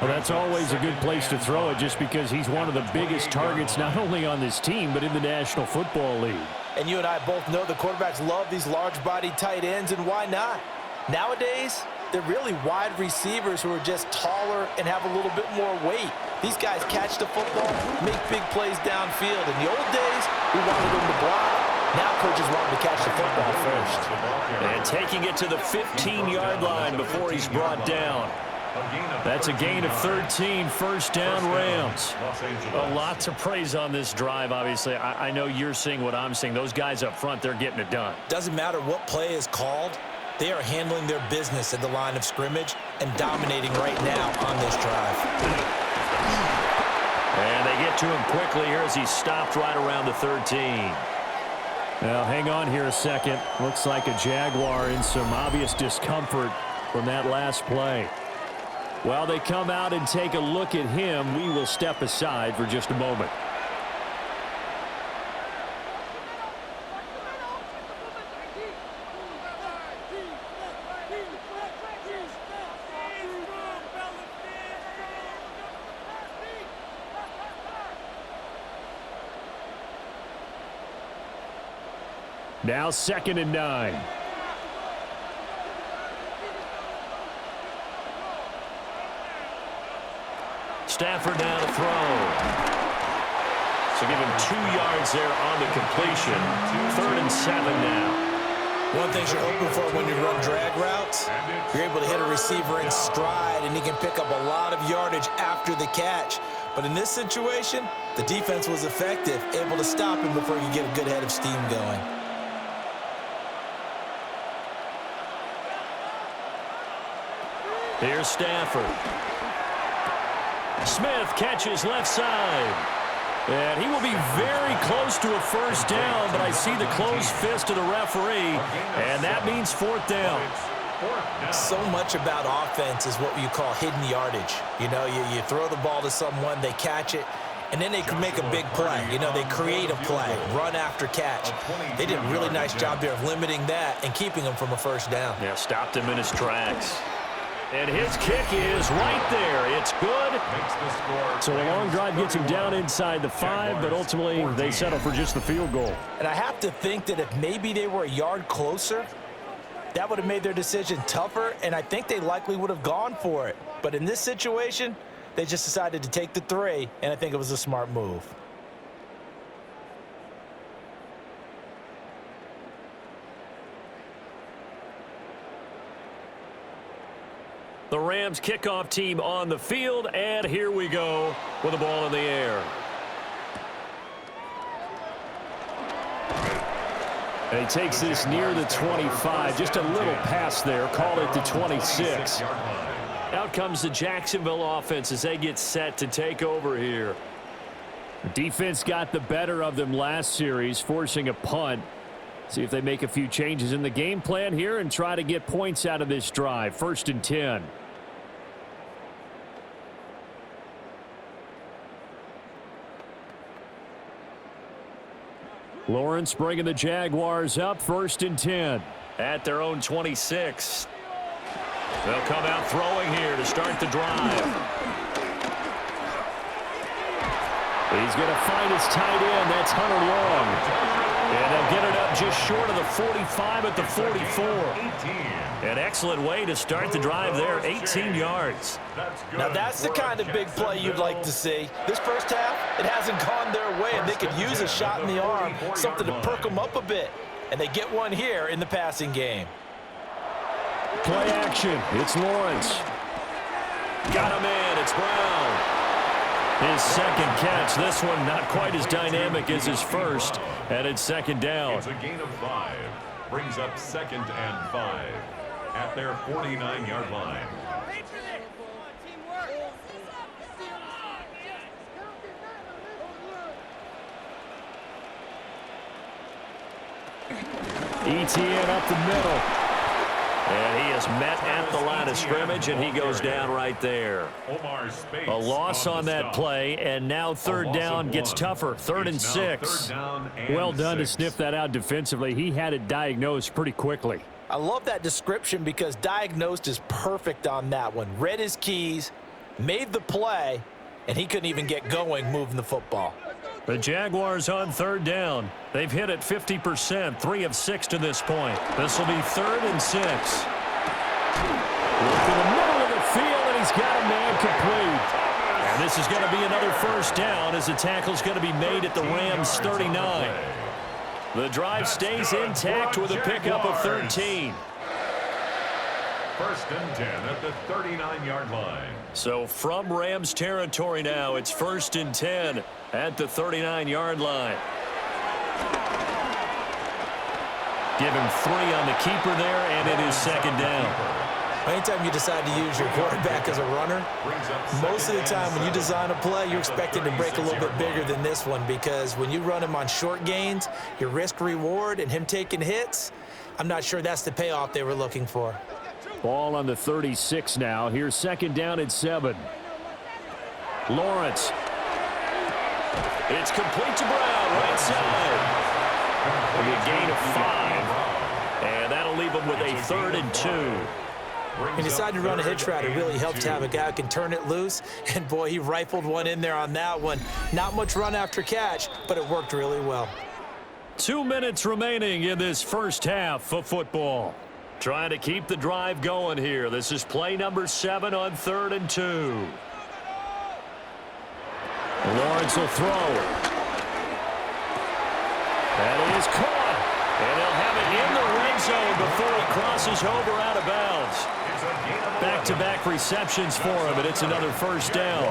Well, that's always a good place to throw it just because he's one of the biggest targets not only on this team but in the National Football League. And you and I both know the quarterbacks love these large-bodied tight ends, and why not? Nowadays, they're really wide receivers who are just taller and have a little bit more weight. These guys catch the football, make big plays downfield. In the old days, we wanted them to block. Now coaches want him to catch the football first. And taking it to the 15-yard line before he's brought down. That's a gain of 13, first down Rams. A lot to praise on this drive, obviously. I know you're seeing what I'm seeing. Those guys up front, they're getting it done. Doesn't matter what play is called. They are handling their business at the line of scrimmage and dominating right now on this drive. And they get to him quickly here as he stopped right around the 13. Now, hang on here a second. Looks like a Jaguar in some obvious discomfort from that last play. While they come out and take a look at him, we will step aside for just a moment. Now 2nd and 9. Stafford now to throw. So give him 2 yards there on the completion. 3rd and 7 now. One thing you're hoping for when you run drag routes, you're able to hit a receiver in stride, and he can pick up a lot of yardage after the catch. But in this situation, the defense was effective, able to stop him before he could get a good head of steam going. Here's Stafford. Smith catches left side. And he will be very close to a first down, but I see the closed fist of the referee, and that means fourth down. So much about offense is what you call hidden yardage. You know, you throw the ball to someone, they catch it, and then they can make a big play. You know, they create a play, run after catch. They did a really nice job there of limiting that and keeping him from a first down. Yeah, stopped him in his tracks. And his kick is right there. It's good. So a long drive gets him down inside the 5, but ultimately they settle for just the field goal. And I have to think that if maybe they were a yard closer, that would have made their decision tougher, and I think they likely would have gone for it. But in this situation, they just decided to take the 3, and I think it was a smart move. The Rams kickoff team on the field, and here we go with the ball in the air. And he takes this near the 25, just a little pass there, call it the 26. Out comes the Jacksonville offense as they get set to take over here. The defense got the better of them last series, forcing a punt. See if they make a few changes in the game plan here and try to get points out of this drive. 1st and 10. Lawrence bringing the Jaguars up, 1st and 10 at their own 26. They'll come out throwing here to start the drive. He's going to find his tight end. That's Hunter Long. And they'll get it up just short of the 45 at the 44. An excellent way to start the drive there, 18 yards. Now that's the kind of big play you'd like to see. This first half, it hasn't gone their way, and they could use a shot in the arm, something to perk them up a bit. And they get one here in the passing game. Play action. It's Lawrence. Got him in. It's Brown. His second catch. This one not quite as dynamic as his first. And it's 2nd down. It's a gain of 5. Brings up 2nd and 5 at their 49-yard line. ETN up the middle. And he is met at the line of scrimmage, and he goes down right there. A loss on that play, and now 3rd down gets tougher. 3rd and 6. Well done to sniff that out defensively. He had it diagnosed pretty quickly. I love that description because diagnosed is perfect on that one. Read his keys, made the play, and he couldn't even get going moving the football. The Jaguars on 3rd down. They've hit it 50%, 3 of 6 to this point. This will be 3rd and 6. Look in the middle of the field, and he's got a man complete. And this is going to be another first down as the tackle's going to be made at the Rams' 39. The drive stays intact with a pickup of 13. 1st and 10 at the 39-yard line. So from Rams territory now, it's 1st and 10 at the 39-yard line. Give him 3 on the keeper there, and it is 2nd down. Anytime you decide to use your quarterback as a runner, most of the time when you design a play, you're expected to break a little bit bigger than this one, because when you run him on short gains, your risk-reward and him taking hits, I'm not sure that's the payoff they were looking for. Ball on the 36 now. Here's 2nd down at 7. Lawrence. It's complete to Brown, right side. A gain of 5. And that'll leave him with a 3rd and 2. He decided to run a hitch route. It really helps to have a guy who can turn it loose. And, boy, he rifled one in there on that one. Not much run after catch, but it worked really well. 2 minutes remaining in this first half of football. Trying to keep the drive going here. This is play number 7 on 3rd and 2. Lawrence will throw. That is caught. And they'll have it in the red zone before he crosses over out of bounds. Back-to-back receptions for him, and it's another first down.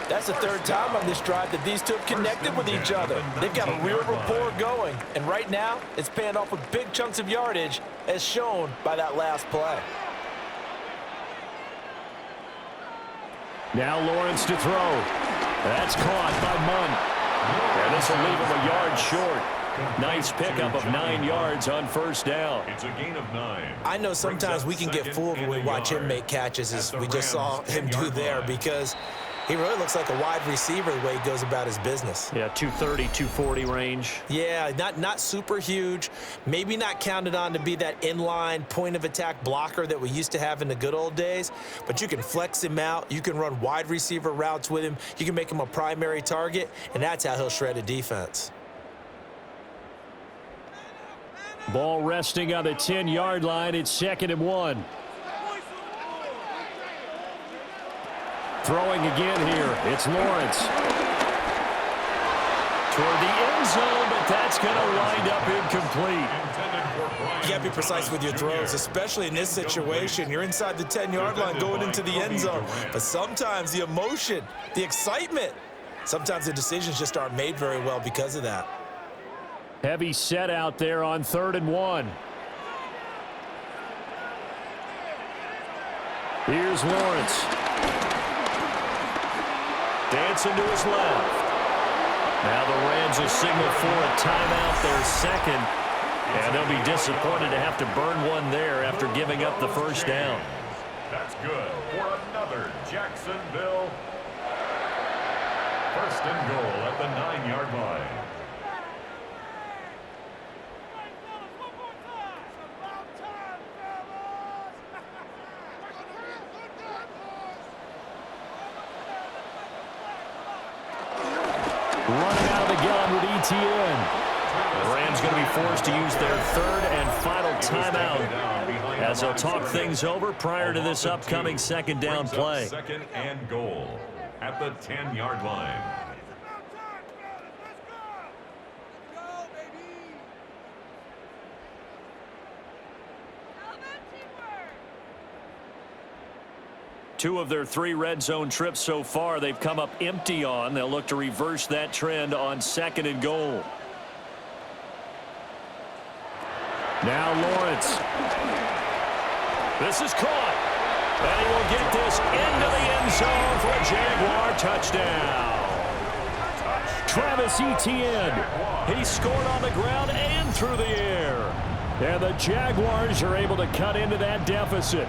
That's the 3rd time on this drive that these two have connected with each other. They've got a real rapport going, and right now it's paying off with big chunks of yardage, as shown by that last play. Now Lawrence to throw. That's caught by Munn. And this will leave him a yard short. Nice pickup of 9 yards on first down. It's a gain of 9. I know sometimes we can get fooled when we watch him make catches, as we just saw him do there, because he really looks like a wide receiver the way he goes about his business. Yeah, 230, 240 range. Yeah, not super huge. Maybe not counted on to be that inline point-of-attack blocker that we used to have in the good old days. But you can flex him out. You can run wide receiver routes with him. You can make him a primary target, and that's how he'll shred a defense. Ball resting on the 10-yard line. It's 2nd and 1. Throwing again here. It's Lawrence. Toward the end zone, but that's going to wind up incomplete. You got to be precise with your throws, especially in this situation. You're inside the 10-yard line going into the end zone. But sometimes the emotion, the excitement, sometimes the decisions just aren't made very well because of that. Heavy set out there on 3rd and 1. Here's Lawrence. Dancing to his left. Now the Rams will signal for a timeout, their second. And they'll be disappointed to have to burn one there after giving up the first down. That's good for another Jacksonville. 1st and goal at the 9-yard line. Running out of the gun with ETN. The Rams going to be forced to use their 3rd and final timeout as they'll talk things over prior to this upcoming 2nd down play. 2nd and goal at the 10-yard line. Two of their 3 red zone trips so far they've come up empty on. They'll look to reverse that trend on 2nd and goal. Now Lawrence. This is caught. And he will get this into the end zone for a Jaguar touchdown. Travis Etienne. He scored on the ground and through the air. And the Jaguars are able to cut into that deficit.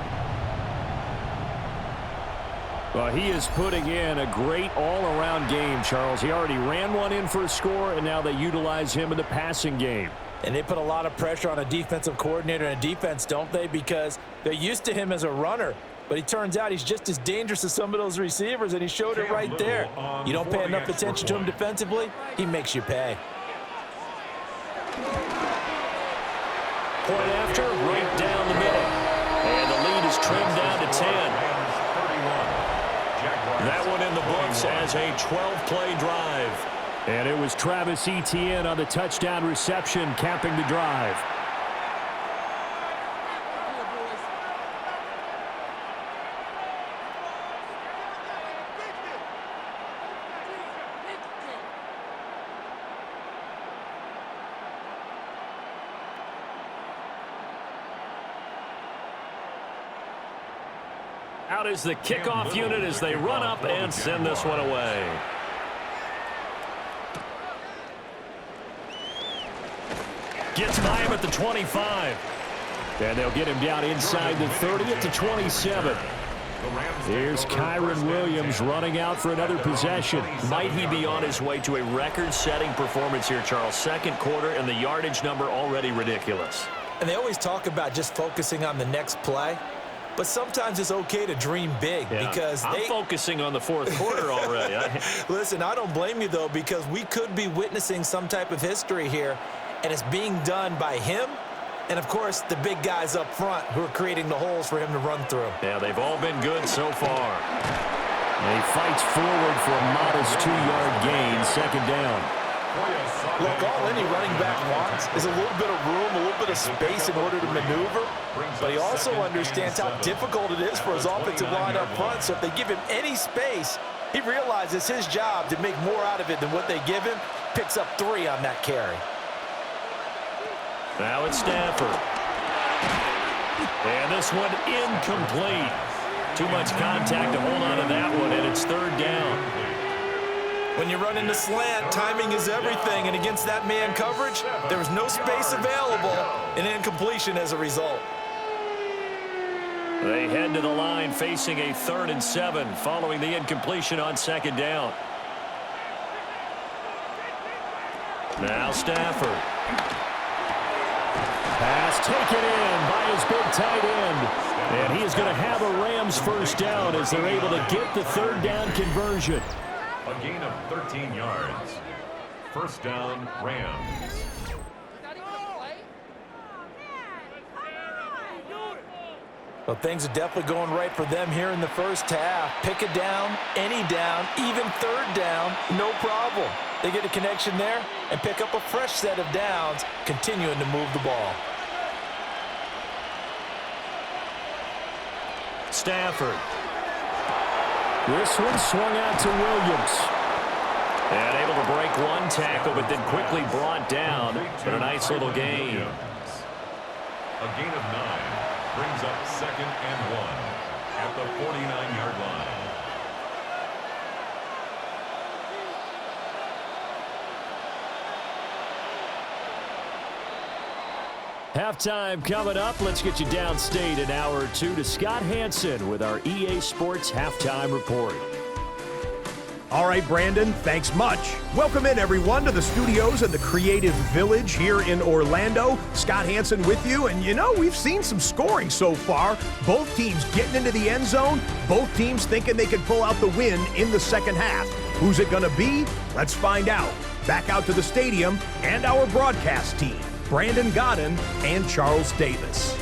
Well, he is putting in a great all-around game, Charles. He already ran one in for a score, and now they utilize him in the passing game. And they put a lot of pressure on a defensive coordinator and a defense, don't they? Because they're used to him as a runner. But it turns out he's just as dangerous as some of those receivers, and he showed it right there. You don't pay enough attention to him defensively, he makes you pay. Point after, right down the middle. And the lead is trimmed down to 10. That one in the books as a 12-play drive. And it was Travis Etienne on the touchdown reception, capping the drive. Out is the kickoff unit as they run up and send this one away. Gets by him at the 25. And they'll get him down inside the 30 at the 27. Here's Kyron Williams running out for another possession. Might he be on his way to a record-setting performance here, Charles? 2nd quarter, and the yardage number already ridiculous. And they always talk about just focusing on the next play. But sometimes it's okay to dream big because I'm focusing on the 4th quarter already. Listen, I don't blame you, though, because we could be witnessing some type of history here, and it's being done by him and, of course, the big guys up front who are creating the holes for him to run through. Yeah, they've all been good so far. And he fights forward for a modest 2-yard gain, 2nd down. Look, all any running back wants is a little bit of room, a little bit of space in order to maneuver. But he also understands how difficult it is for his offensive line up front. So if they give him any space, he realizes his job to make more out of it than what they give him. Picks up 3 on that carry. Now it's Stafford. And this one incomplete. Too much contact to hold on to that one, and it's third down. When you run into slant, timing is everything, and against that man coverage, there was no space available, and incompletion as a result. They head to the line facing a 3rd and 7 following the incompletion on 2nd down. Now Stafford. Pass taken in by his big tight end. And he is going to have a Rams first down as they're able to get the 3rd down conversion. A gain of 13 yards. First down, Rams. Well, things are definitely going right for them here in the first half. Pick a down, any down, even 3rd down, no problem. They get a connection there and pick up a fresh set of downs, continuing to move the ball. Stafford. This one swung out to Williams. And able to break one tackle, but then quickly brought down. But a nice little gain. A gain of 9 brings up 2nd and 1 at the 49-yard line. Halftime coming up. Let's get you downstate an hour or two to Scott Hansen with our EA Sports Halftime Report. All right, Brandon, thanks much. Welcome in, everyone, to the studios in the Creative Village here in Orlando. Scott Hansen with you, and we've seen some scoring so far. Both teams getting into the end zone, both teams thinking they could pull out the win in the second half. Who's it going to be? Let's find out. Back out to the stadium and our broadcast team, Brandon Godden and Charles Davis.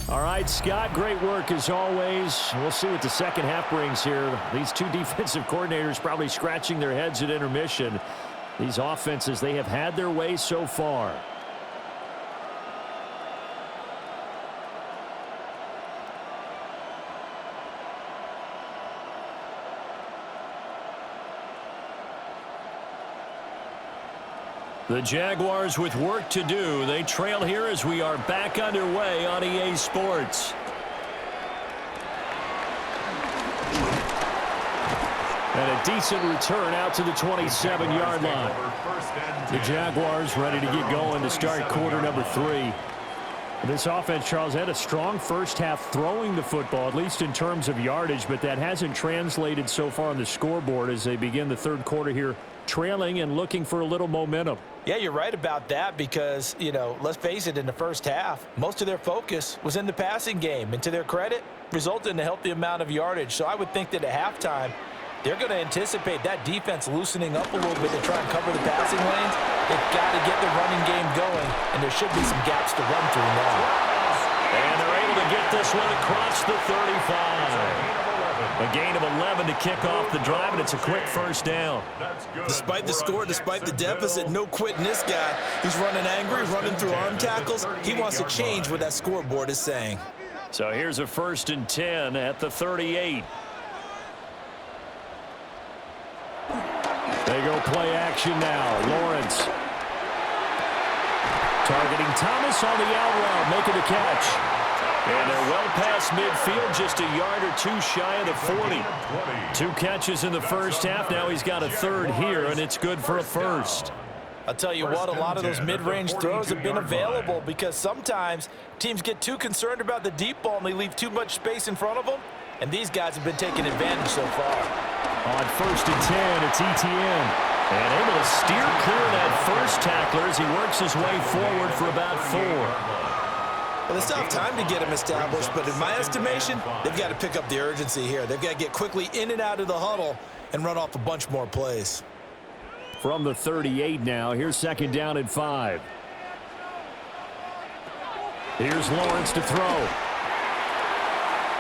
All right, Scott, great work as always. We'll see what the second half brings here. These two defensive coordinators probably scratching their heads at intermission. These offenses, they have had their way so far. The Jaguars with work to do. They trail here as we are back underway on EA Sports. And a decent return out to the 27-yard line. The Jaguars ready to get going to start quarter number 3. This offense, Charles, had a strong first half throwing the football, at least in terms of yardage, but that hasn't translated so far on the scoreboard as they begin the third quarter here, trailing and looking for a little momentum. Yeah, you're right about that because, let's face it, in the first half, most of their focus was in the passing game. And to their credit, resulted in a healthy amount of yardage. So I would think that at halftime, they're going to anticipate that defense loosening up a little bit to try and cover the passing lanes. They've got to get the running game going, and there should be some gaps to run through now. And they're able to get this one across the 35. A gain of 11 to kick off the drive, and it's a quick first down. Despite the score, despite the deficit, no quitting this guy. He's running angry, running through arm tackles. He wants to change what that scoreboard is saying. So here's a 1st and 10 at the 38. They go play action now. Lawrence targeting Thomas on the out route, making the catch. And they're well past midfield, just a yard or two shy of the 40. 2 catches in the first half. Now he's got a third here, and it's good for a first. I'll tell you what, a lot of those mid-range throws have been available because sometimes teams get too concerned about the deep ball and they leave too much space in front of them, and these guys have been taking advantage so far. On 1st and 10, it's ETN. And able to steer clear of that first tackler as he works his way forward for about 4. Well, they still have time to get him established, but in my estimation, they've got to pick up the urgency here. They've got to get quickly in and out of the huddle and run off a bunch more plays. From the 38 now, here's 2nd down and 5. Here's Lawrence to throw.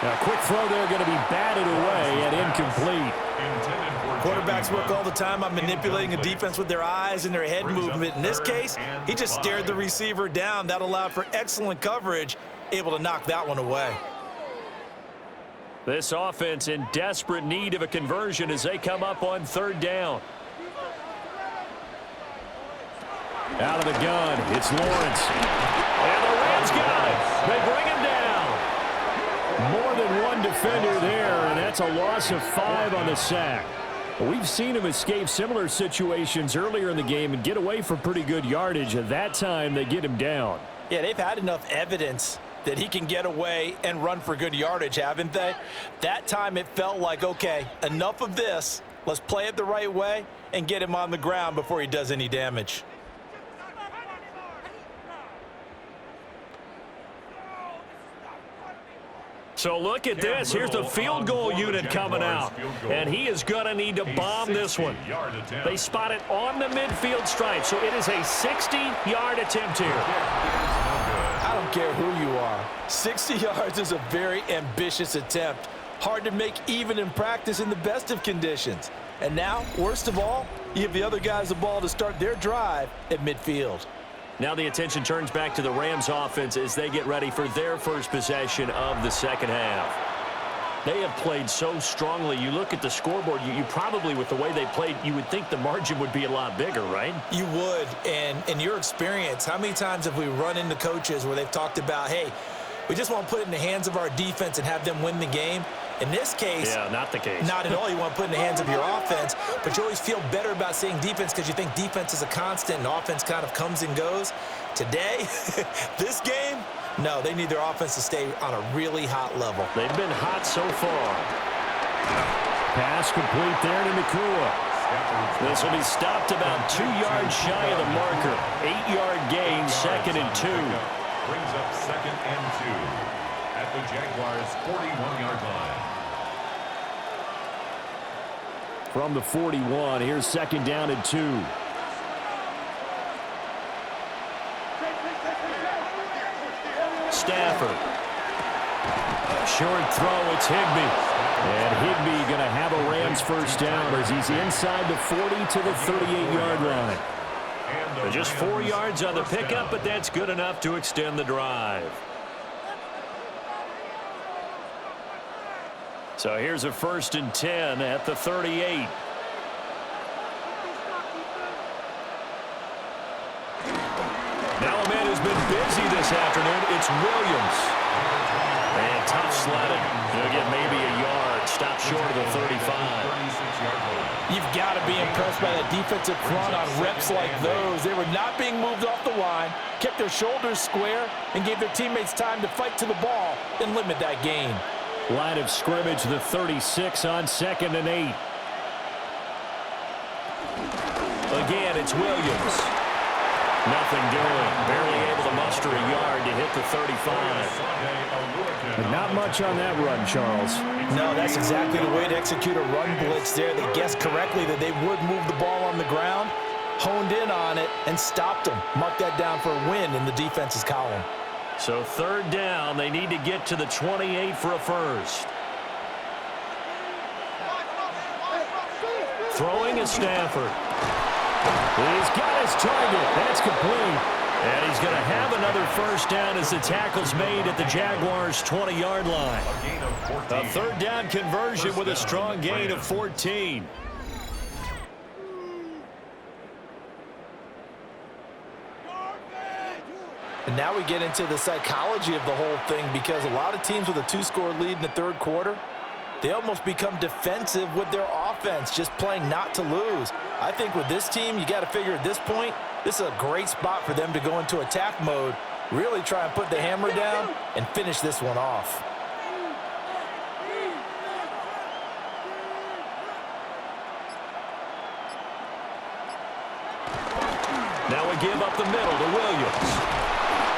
Now, quick throw there going to be batted away and incomplete. Quarterbacks work all the time on manipulating a defense with their eyes and their head movement. In this case, he just stared the receiver down. That allowed for excellent coverage, able to knock that one away. This offense in desperate need of a conversion as they come up on 3rd down. Out of the gun, it's Lawrence. And the Rams got it. They bring him down. More than one defender there, and that's a loss of 5 on the sack. We've seen him escape similar situations earlier in the game and get away from pretty good yardage. At that time, they get him down. Yeah, they've had enough evidence that he can get away and run for good yardage, haven't they? That time it felt like, okay, enough of this. Let's play it the right way and get him on the ground before he does any damage. So look at this. Here's the field goal unit coming out. And he is going to need to bomb this one. They spot it on the midfield stripe. So it is a 60-yard attempt here. I don't care who you are. 60 yards is a very ambitious attempt. Hard to make even in practice in the best of conditions. And now, worst of all, you give the other guys the ball to start their drive at midfield. Now the attention turns back to the Rams offense as they get ready for their first possession of the second half. They have played so strongly. You look at the scoreboard, you probably, with the way they played, you would think the margin would be a lot bigger, right? You would. And in your experience, how many times have we run into coaches where they've talked about, hey, we just want to put it in the hands of our defense and have them win the game? In this case, yeah, not the case. Not at all. You want to put it in the hands of your offense, but you always feel better about saying defense because you think defense is a constant and offense kind of comes and goes. Today, this game, no, they need their offense to stay on a really hot level. They've been hot so far. Pass complete there to Nakua. This will be stopped about 2 yards shy of the marker. 8-yard gain, 2nd and 2. Brings up 2nd and 2 at the Jaguars' 41-yard line. From the 41, here's 2nd down and 2. Stafford. Short throw, it's Higbee. And Higbee going to have a Rams first down as he's inside the 40 to the 38-yard line. Just 4 yards on the pickup, but that's good enough to extend the drive. So here's a 1st and 10 at the 38. Now a man who's been busy this afternoon, it's Williams. And tough sledding. He'll get maybe a yard. Stop short of the 35. You've got to be impressed by that defensive front on reps like those. They were not being moved off the line, kept their shoulders square, and gave their teammates time to fight to the ball and limit that gain. Line of scrimmage, the 36 on 2nd and 8. Again, it's Williams. Nothing doing. Barely able to muster a yard to hit the 35. But not much on that run, Charles. No, that's exactly the way to execute a run blitz there. They guessed correctly that they would move the ball on the ground, honed in on it, and stopped them. Mark that down for a win in the defense's column. So 3rd down, they need to get to the 28 for a first. Throwing is Stafford. He's got his target. That's complete. And he's going to have another first down as the tackle's made at the Jaguars' 20-yard line. A 3rd down conversion with a strong gain of 14. And now we get into the psychology of the whole thing, because a lot of teams with a 2-score lead in the 3rd quarter, they almost become defensive with their offense, just playing not to lose. I think with this team, you got to figure at this point, this is a great spot for them to go into attack mode, really try and put the hammer down and finish this one off. Now we give up the middle to Williams.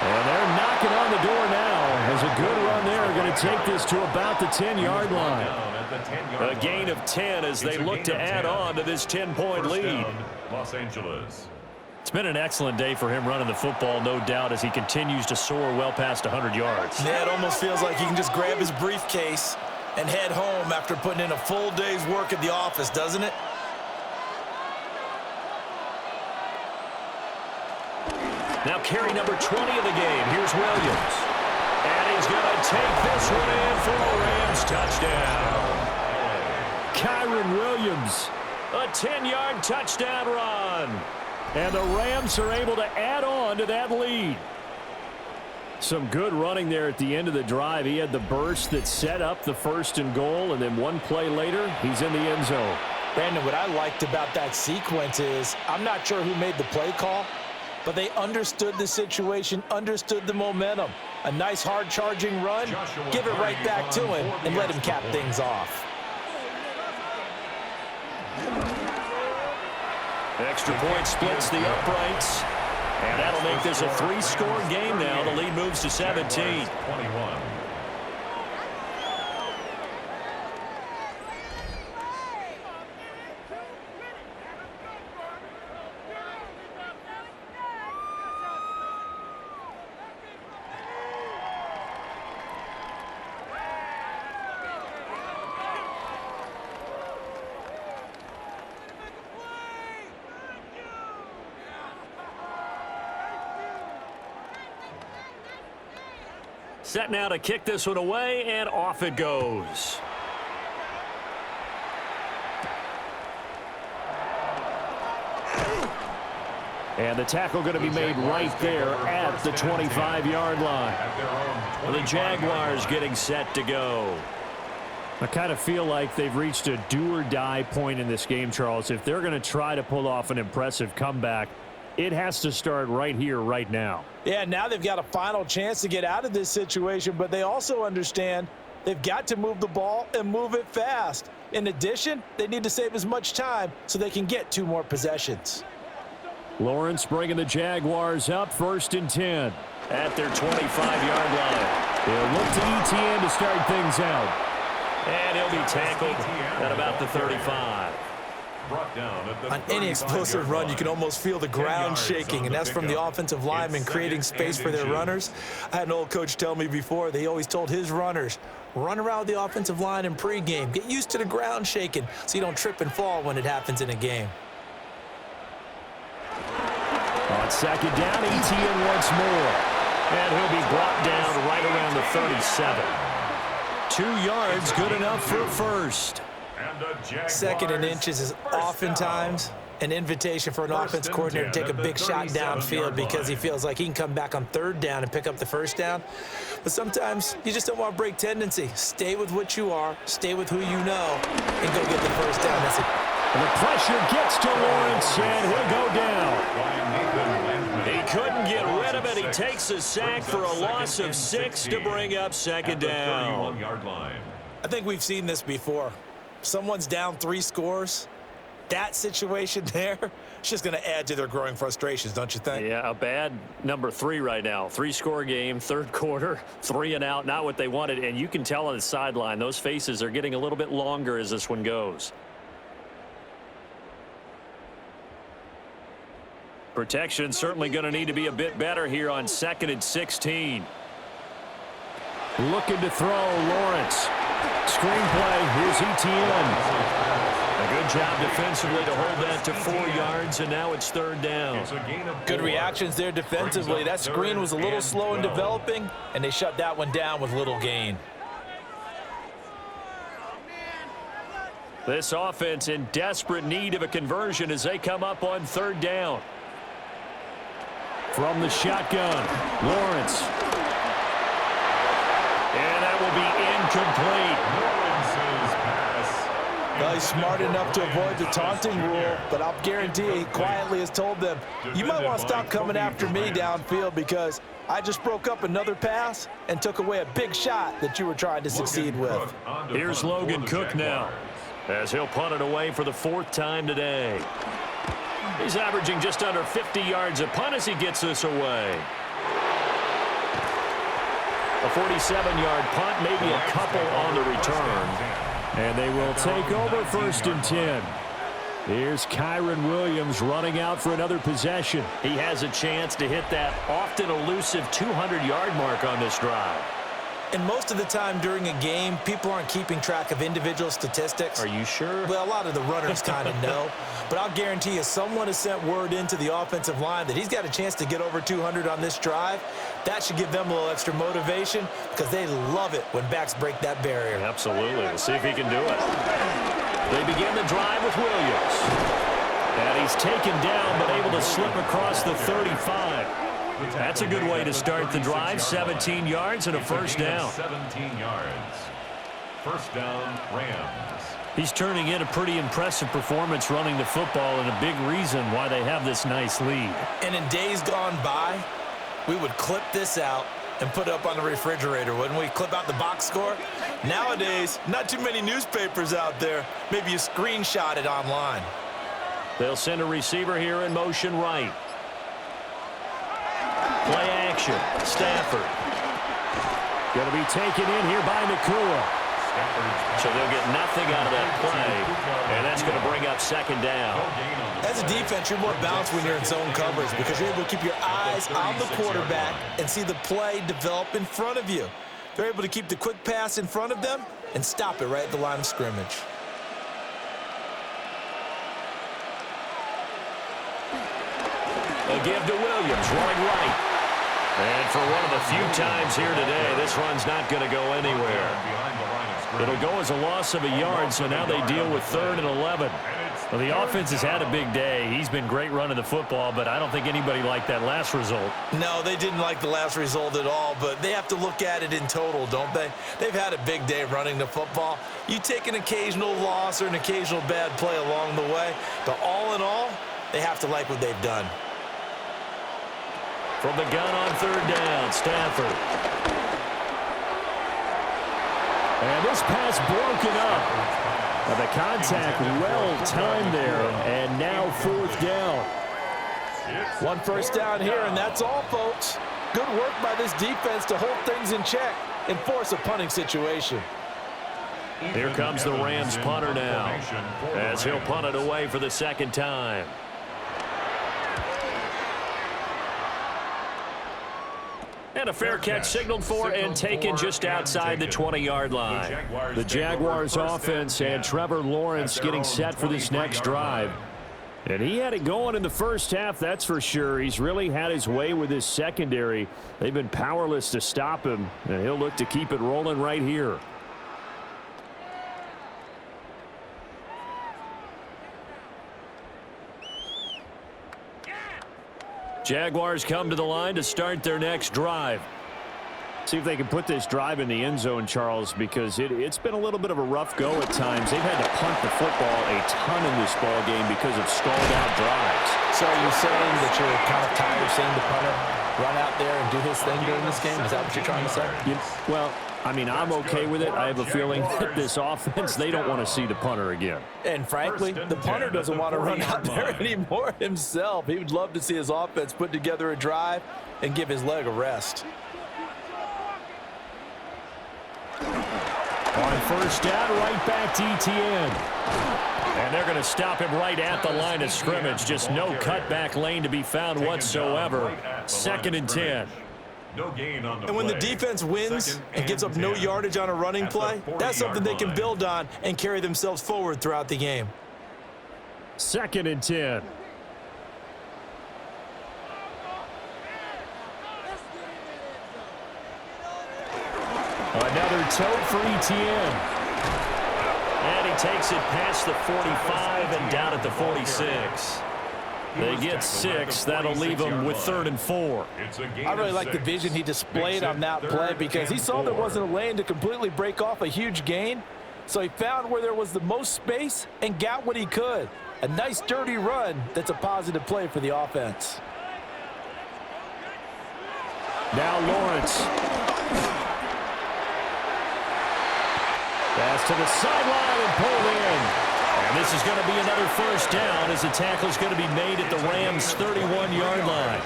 And they're knocking on the door now. There's a good run there. Going to take this to about the 10-yard line. A gain of 10 as they look to add on to this 10-point lead. Los Angeles. It's been an excellent day for him running the football, no doubt, as he continues to soar well past 100 yards. Yeah, it almost feels like he can just grab his briefcase and head home after putting in a full day's work at the office, doesn't it? Now carry number 20 of the game. Here's Williams. And he's going to take this one in for a Rams touchdown. Kyron Williams, a 10-yard touchdown run. And the Rams are able to add on to that lead. Some good running there at the end of the drive. He had the burst that set up the 1st and goal, and then one play later, he's in the end zone. Brandon, what I liked about that sequence is I'm not sure who made the play call, but they understood the situation, understood the momentum. A nice hard-charging run, give it right back to him, and let him cap things off. Extra point splits the uprights. And that'll make this a 3-score game now. The lead moves to 17. 21. Set now to kick this one away, and off it goes. And the tackle going to be made right there at the 25-yard line. The Jaguars getting set to go. I kind of feel like they've reached a do-or-die point in this game, Charles. If they're going to try to pull off an impressive comeback, it has to start right here, right now. Yeah, now they've got a final chance to get out of this situation, but they also understand they've got to move the ball and move it fast. In addition, they need to save as much time so they can get 2 more possessions. Lawrence bringing the Jaguars up, 1st and 10 at their 25-yard line. They'll look to ETN to start things out. And he'll be tackled at about the 35. On any explosive run, you can almost feel the ground shaking, and that's from the offensive linemen creating space for their runners. I had an old coach tell me before, they always told his runners, run around the offensive line in pregame. Get used to the ground shaking so you don't trip and fall when it happens in a game. On 2nd down, ETN once more. And he'll be brought down right around the 37. 2 yards, good enough for a first. 2nd and inches is oftentimes an invitation for an offense coordinator to take a big shot downfield because he feels like he can come back on 3rd down and pick up the 1st down. But sometimes you just don't want to break tendency. Stay with what you are, stay with who you know, and go get the 1st down. That's it. And the pressure gets to Lawrence, and he'll go down. He couldn't get rid of it. He takes a sack for a loss of 6 to bring up 2nd down. I think we've seen this before. Someone's down 3 scores. That situation there, it's just going to add to their growing frustrations, don't you think? Yeah, a bad number 3 right now. 3-score game, 3rd quarter, 3 and out, not what they wanted. And you can tell on the sideline, those faces are getting a little bit longer as this one goes. Protection certainly going to need to be a bit better here on 2nd and 16. Looking to throw, Lawrence. Screenplay, here's ETN. A good job defensively to hold that to 4 yards, and now it's 3rd down. Good reactions there defensively. That screen was a little slow in developing, and they shut that one down with little gain. This offense in desperate need of a conversion as they come up on 3rd down. From the shotgun, Lawrence. And that will be incomplete. Well, he's smart enough to avoid the taunting rule, but I'll guarantee he quietly has told them, you might want to stop coming after me downfield because I just broke up another pass and took away a big shot that you were trying to succeed with. Here's Logan Cook now as he'll punt it away for the 4th time today. He's averaging just under 50 yards a punt as he gets this away. A 47-yard punt, maybe a couple on the return. And they will take over 1st and 10. Here's Kyron Williams running out for another possession. He has a chance to hit that often elusive 200-yard mark on this drive. And most of the time during a game, people aren't keeping track of individual statistics. Are you sure? Well, a lot of the runners kind of know. But I'll guarantee you someone has sent word into the offensive line that he's got a chance to get over 200 on this drive. That should give them a little extra motivation because they love it when backs break that barrier. Absolutely. We'll see if he can do it. They begin the drive with Williams. And he's taken down, but able to slip across the 35. That's a good way to start the drive. 17 yards and a first down. 17 yards. First down, Rams. He's turning in a pretty impressive performance running the football, and a big reason why they have this nice lead. And in days gone by, we would clip this out and put it up on the refrigerator, wouldn't we? Clip out the box score. Nowadays, not too many newspapers out there. Maybe you screenshot it online. They'll send a receiver here in motion right. Play action. Stafford. Going to be taken in here by Nakua. So they'll get nothing out of that play, and that's going to bring up second down. As a defense, you're more balanced when you're in zone coverage because you're able to keep your eyes on the quarterback and see the play develop in front of you. They're able to keep the quick pass in front of them and stop it right at the line of scrimmage. A give to Williams, running right. And for one of the few times here today, this run's not going to go anywhere. It'll go as a loss of a yard, so now they deal with 3rd and 11. Well, the offense has had a big day. He's been great running the football, but I don't think anybody liked that last result. No, they didn't like the last result at all, but they have to look at it in total, don't they? They've had a big day running the football. You take an occasional loss or an occasional bad play along the way, but all in all, they have to like what they've done. From the gun on 3rd down, Stafford. And this pass broken up. And the contact well-timed there, and now 4th down. One first down here, and that's all, folks. Good work by this defense to hold things in check and force a punting situation. Here comes the Rams punter now, as he'll punt it away for the second time. And a fair catch signaled for and taken just outside the 20-yard line. The Jaguars offense and Trevor Lawrence getting set for this next drive. And he had it going in the first half, that's for sure. He's really had his way with his secondary. They've been powerless to stop him, and he'll look to keep it rolling right here. Jaguars come to the line to start their next drive. See if they can put this drive in the end zone, Charles, because it's been a little bit of a rough go at times. They've had to punt the football a ton in this ball game because of stalled-out drives. So are you saying that you're kind of tired of seeing the punter run out there and do his thing during this game? Is that what you're trying to say? Well, I mean, I'm okay with it. I have a feeling that this offense, they don't want to see the punter again. And frankly, the punter doesn't want to run out there anymore himself. He would love to see his offense put together a drive and give his leg a rest. On first down, right back to ETN. And they're going to stop him right at the line of scrimmage. Just no cutback lane to be found whatsoever. 2nd and 10. No gain on the And when the play. defense wins and gives up no yardage on a running play, that's something they can build on and carry themselves forward throughout the game. 2nd and 10. Another tote for ETN. And he takes it past the 45 and down at the 46. They get 6. That'll leave them with 3rd and 4. I really like the vision he displayed on that play because he saw there wasn't a lane to completely break off a huge gain. So he found where there was the most space and got what he could. A nice, dirty run that's a positive play for the offense. Now Lawrence. Pass to the sideline and pulled in. And this is going to be another first down as the tackle's going to be made at the Rams' 31-yard line.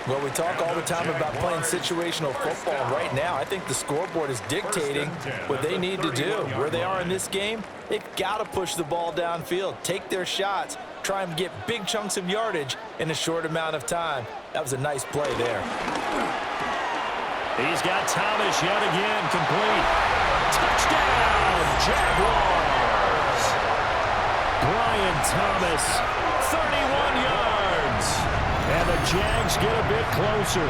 Well, we talk all the time about playing situational football. Right now, I think the scoreboard is dictating what they need to do. Where they are in this game, they've got to push the ball downfield, take their shots, try and get big chunks of yardage in a short amount of time. That was a nice play there. He's got Thomas yet again complete. Touchdown, Jaguars. Brian Thomas, 31 yards. And the Jags get a bit closer.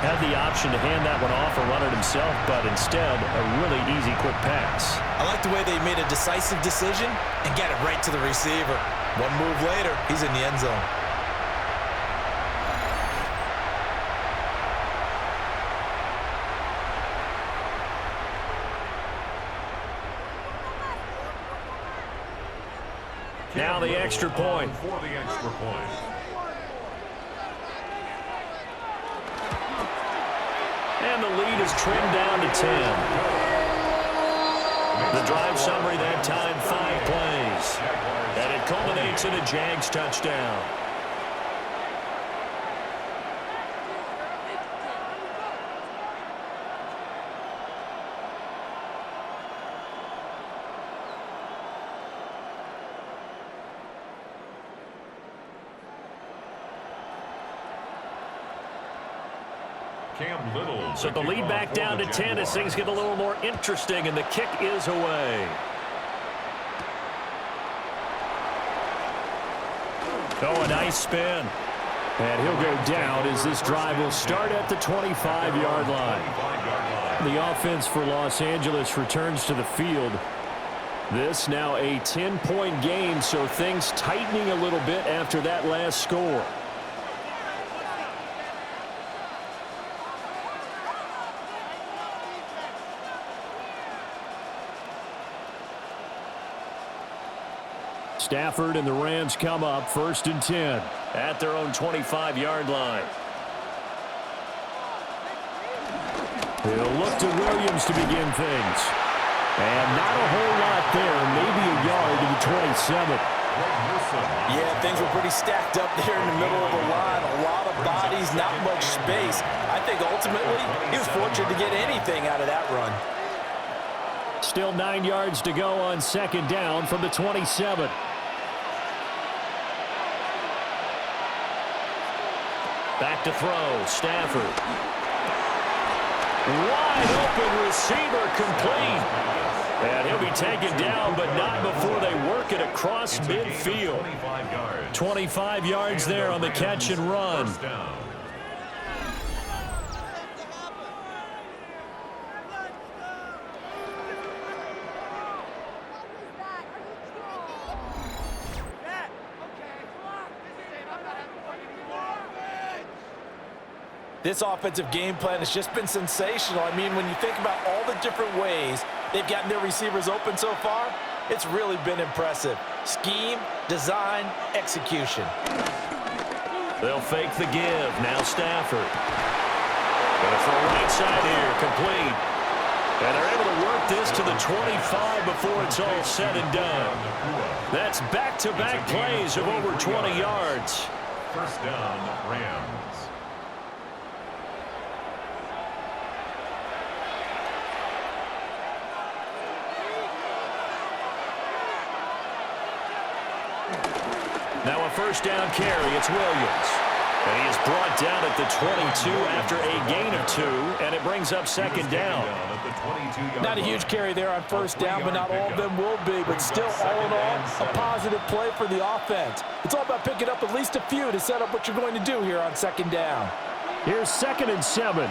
Had the option to hand that one off or run it himself, but instead, a really easy quick pass. I like the way they made a decisive decision and got it right to the receiver. One move later, he's in the end zone. Now the extra point. For the extra point. And the lead is trimmed down to 10. The drive summary that time, 5 plays. And it culminates in a Jags touchdown. So the lead back down to 10 as things get a little more interesting, and the kick is away. Oh, a nice spin. And he'll go down as this drive will start at the 25-yard line. The offense for Los Angeles returns to the field. This now a 10-point game, so things tightening a little bit after that last score. Stafford and the Rams come up 1st and 10 at their own 25-yard line. He'll look to Williams to begin things. And not a whole lot there, maybe a yard to the 27. Yeah, things were pretty stacked up there in the middle of the line. A lot of bodies, not much space. I think ultimately he was fortunate to get anything out of that run. Still 9 yards to go on 2nd down from the 27. Back to throw, Stafford. Wide open receiver, complete. And he'll be taken down, but not before they work it across midfield. 25 yards there on the catch and run. This offensive game plan has just been sensational. I mean, when you think about all the different ways they've gotten their receivers open so far, it's really been impressive. Scheme, design, execution. They'll fake the give. Now Stafford. Going for a right side here, complete. And they're able to work this to the 25 before it's all said and done. That's back-to-back plays of over 20 yards. 1st down, Rams. Now a 1st down carry. It's Williams. And he is brought down at the 22 after a gain of 2, and it brings up 2nd down. Not a huge carry there on 1st down, but not all of them will be. But still, all in all, a positive play for the offense. It's all about picking up at least a few to set up what you're going to do here on 2nd down. Here's 2nd and 7.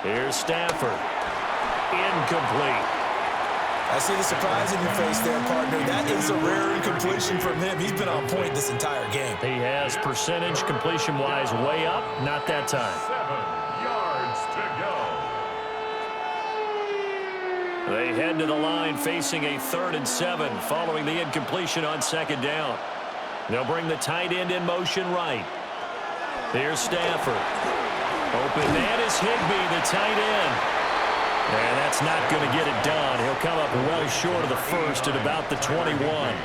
Here's Stafford. Incomplete. I see the surprise in your face there, partner. That is a rare incompletion from him. He's been on point this entire game. He has percentage completion-wise way up. Not that time. 7 yards to go. They head to the line facing a 3rd and 7 following the incompletion on 2nd down. They'll bring the tight end in motion right. Here's Stafford. Open man is Higbee, the tight end. And that's not going to get it done. He'll come up well short of the 1st at about the 21.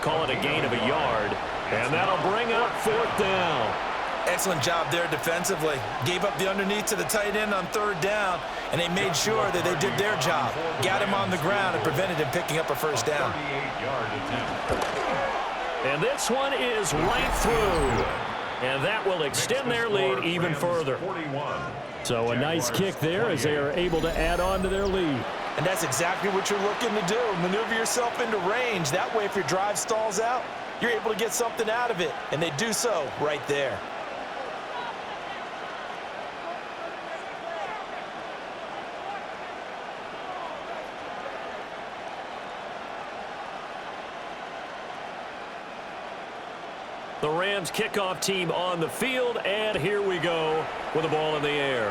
Call it a gain of a yard. And that'll bring up 4th down. Excellent job there defensively. Gave up the underneath to the tight end on 3rd down, and they made sure that they did their job. Got him on the ground and prevented him picking up a 1st down. And this one is right through. And that will extend their lead even further. So a nice kick there as they are able to add on to their lead. And that's exactly what you're looking to do. Maneuver yourself into range. That way, if your drive stalls out, you're able to get something out of it. And they do so right there. The Rams kickoff team on the field, and here we go with the ball in the air.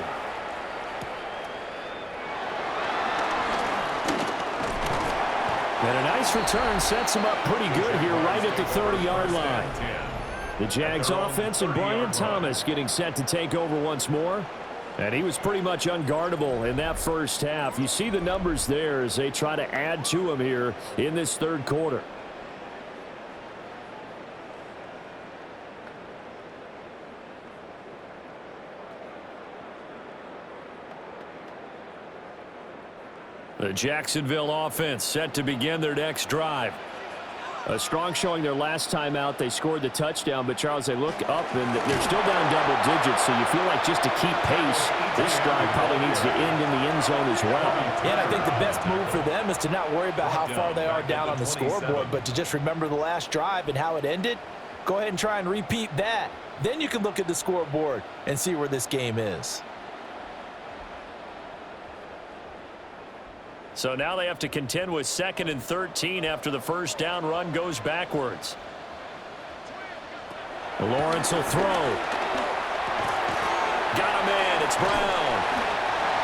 And a nice return sets him up pretty good here right at the 30-yard line. The Jags offense and Brian Thomas getting set to take over once more. And he was pretty much unguardable in that first half. You see the numbers there as they try to add to him here in this third quarter. The Jacksonville offense set to begin their next drive. A strong showing their last time out. They scored the touchdown, but Charles, they look up and they're still down double digits, so you feel like just to keep pace, this drive probably needs to end in the end zone as well. And I think the best move for them is to not worry about how far they are down on the scoreboard, but to just remember the last drive and how it ended. Go ahead and try and repeat that. Then you can look at the scoreboard and see where this game is. So now they have to contend with 2nd and 13 after the first down run goes backwards. Lawrence will throw. Got him in. It's Brown.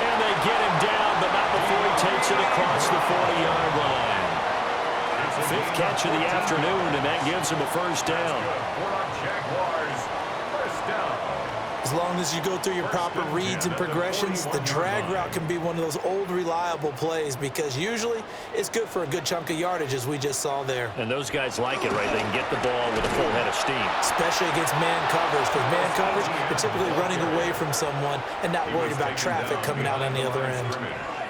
And they get him down, but not before he takes it across the 40-yard line. 5th catch of the afternoon, and that gives him a first down. Jaguars, first down. As long as you go through your proper reads and progressions, the drag route can be one of those old reliable plays because usually it's good for a good chunk of yardage, as we just saw there. And those guys like it, right? They can get the ball with a full head of steam. Especially against man coverage, because man coverage, you're typically running away from someone and not worried about traffic coming out on the other end.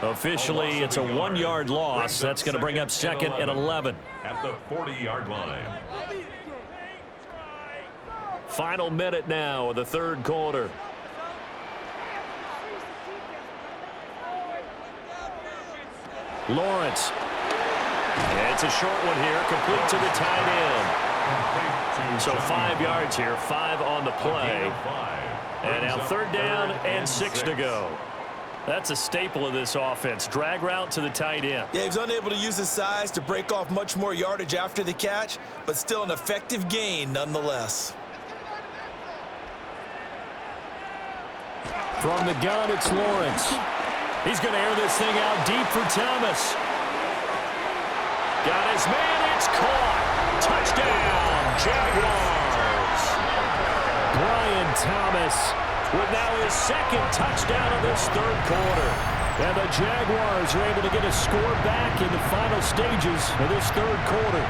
Officially, it's a 1-yard loss. That's going to bring up 2nd and 11. At the 40-yard line. Final minute now of the third quarter. Lawrence. It's a short one here, complete to the tight end. So 5 yards here, 5 on the play. And now 3rd down and 6 to go. That's a staple of this offense. Drag route to the tight end. Yeah, he was unable to use his size to break off much more yardage after the catch, but still an effective gain nonetheless. From the gun, it's Lawrence. He's going to air this thing out deep for Thomas. Got his man. It's caught. Touchdown, Jaguars. Brian Thomas with now his 2nd touchdown of this third quarter. And the Jaguars are able to get a score back in the final stages of this third quarter.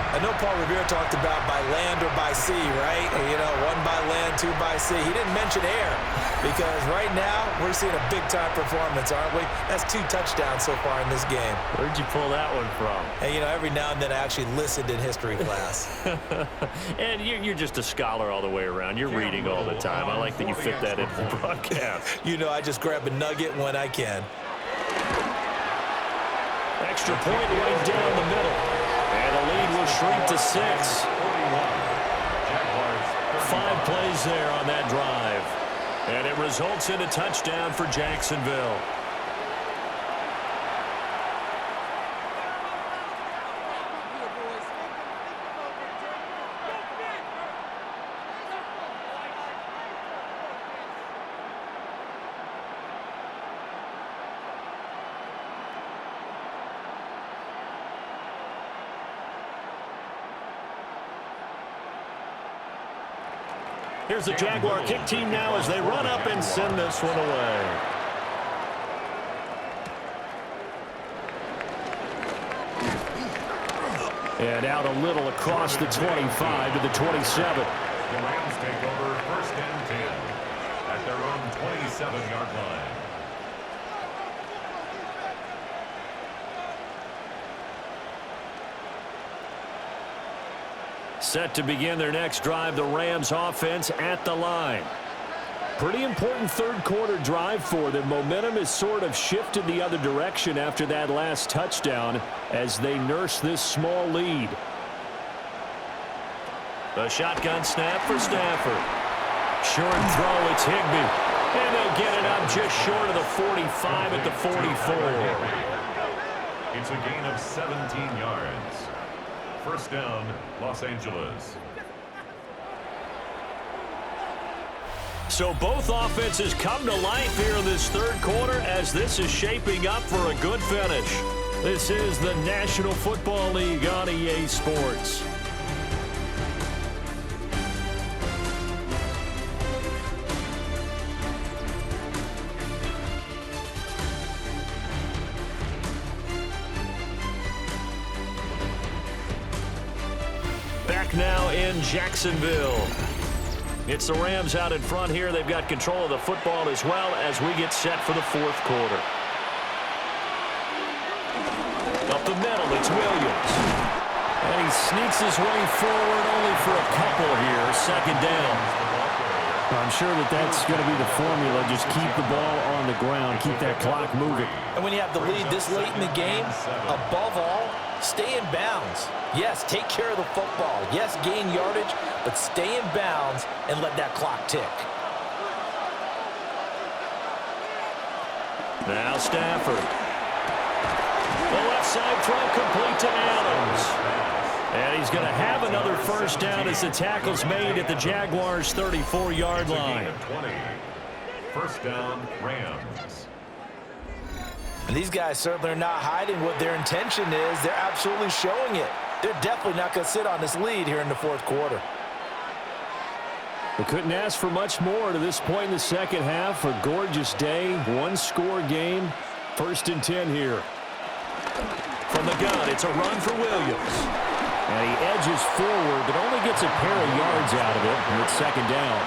I know Paul Revere talked about by land or by sea, right? You know, 1 by land, 2 by sea. He didn't mention air because right now we're seeing a big-time performance, aren't we? That's 2 touchdowns so far in this game. Where'd you pull that one from? And, you know, every now and then I actually listened in history class. And you're just a scholar all the way around. You're reading all the time. I like that you fit that into the broadcast. You know, I just grab a nugget when I can. Extra point right down the middle. And the lead will shrink to 6. 5 plays there on that drive. And it results in a touchdown for Jacksonville. Here's the Jaguar kick team now as they run up and send this one away. And out a little across the 25 to the 27. The Rams take over 1st and 10 at their own 27-yard line. Set to begin their next drive, the Rams offense at the line. Pretty important third quarter drive for them. Momentum has sort of shifted the other direction after that last touchdown as they nurse this small lead. The shotgun snap for Stafford. Short throw, it's Higbee. And they'll get it up just short of the 45 at the 44. It's a gain of 17 yards. First down, Los Angeles. So both offenses come to life here in this third quarter as this is shaping up for a good finish. This is the National Football League on EA Sports. Back now in Jacksonville. It's the Rams out in front here. They've got control of the football as well as we get set for the fourth quarter. Up the middle, it's Williams. And he sneaks his way forward only for a couple here. Second down. I'm sure that's going to be the formula. Just keep the ball on the ground. Keep that clock moving. And when you have the lead this late in the game, above all, stay in bounds. Yes, take care of the football. Yes, gain yardage, but stay in bounds and let that clock tick. Now Stafford. The left side throw complete to Adams. And he's going to have another first down as the tackle's made at the Jaguars' 34-yard line. 20. First down, Rams. And these guys certainly are not hiding what their intention is. They're absolutely showing it. They're definitely not going to sit on this lead here in the fourth quarter. We couldn't ask for much more to this point in the second half. A gorgeous day, one-score game. First and 10 here. From the gun, it's a run for Williams. And he edges forward, but only gets a pair of yards out of it, and it's second down.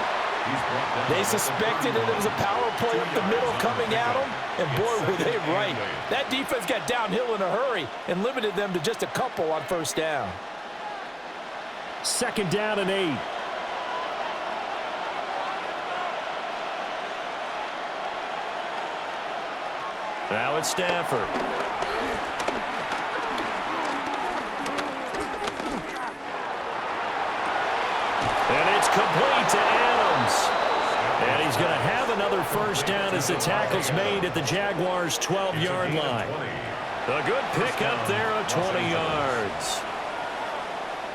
They suspected it was a power play up the middle coming at them, and boy, were they right. That defense got downhill in a hurry and limited them to just a couple on first down. Second down and 8. Now it's Stafford. And it's complete to Adams. And he's going to have another first down as the tackle's made at the Jaguars' 12-yard line. A good pickup there of 20 yards.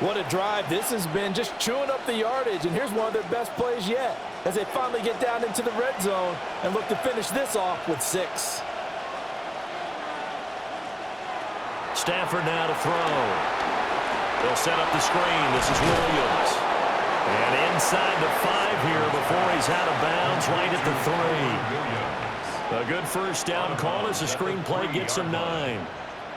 What a drive this has been, just chewing up the yardage. And here's one of their best plays yet as they finally get down into the red zone and look to finish this off with 6. Stafford now to throw. They'll set up the screen. This is Williams. And inside the 5 here before he's out of bounds right at the 3. A good first down call as the screenplay gets him 9.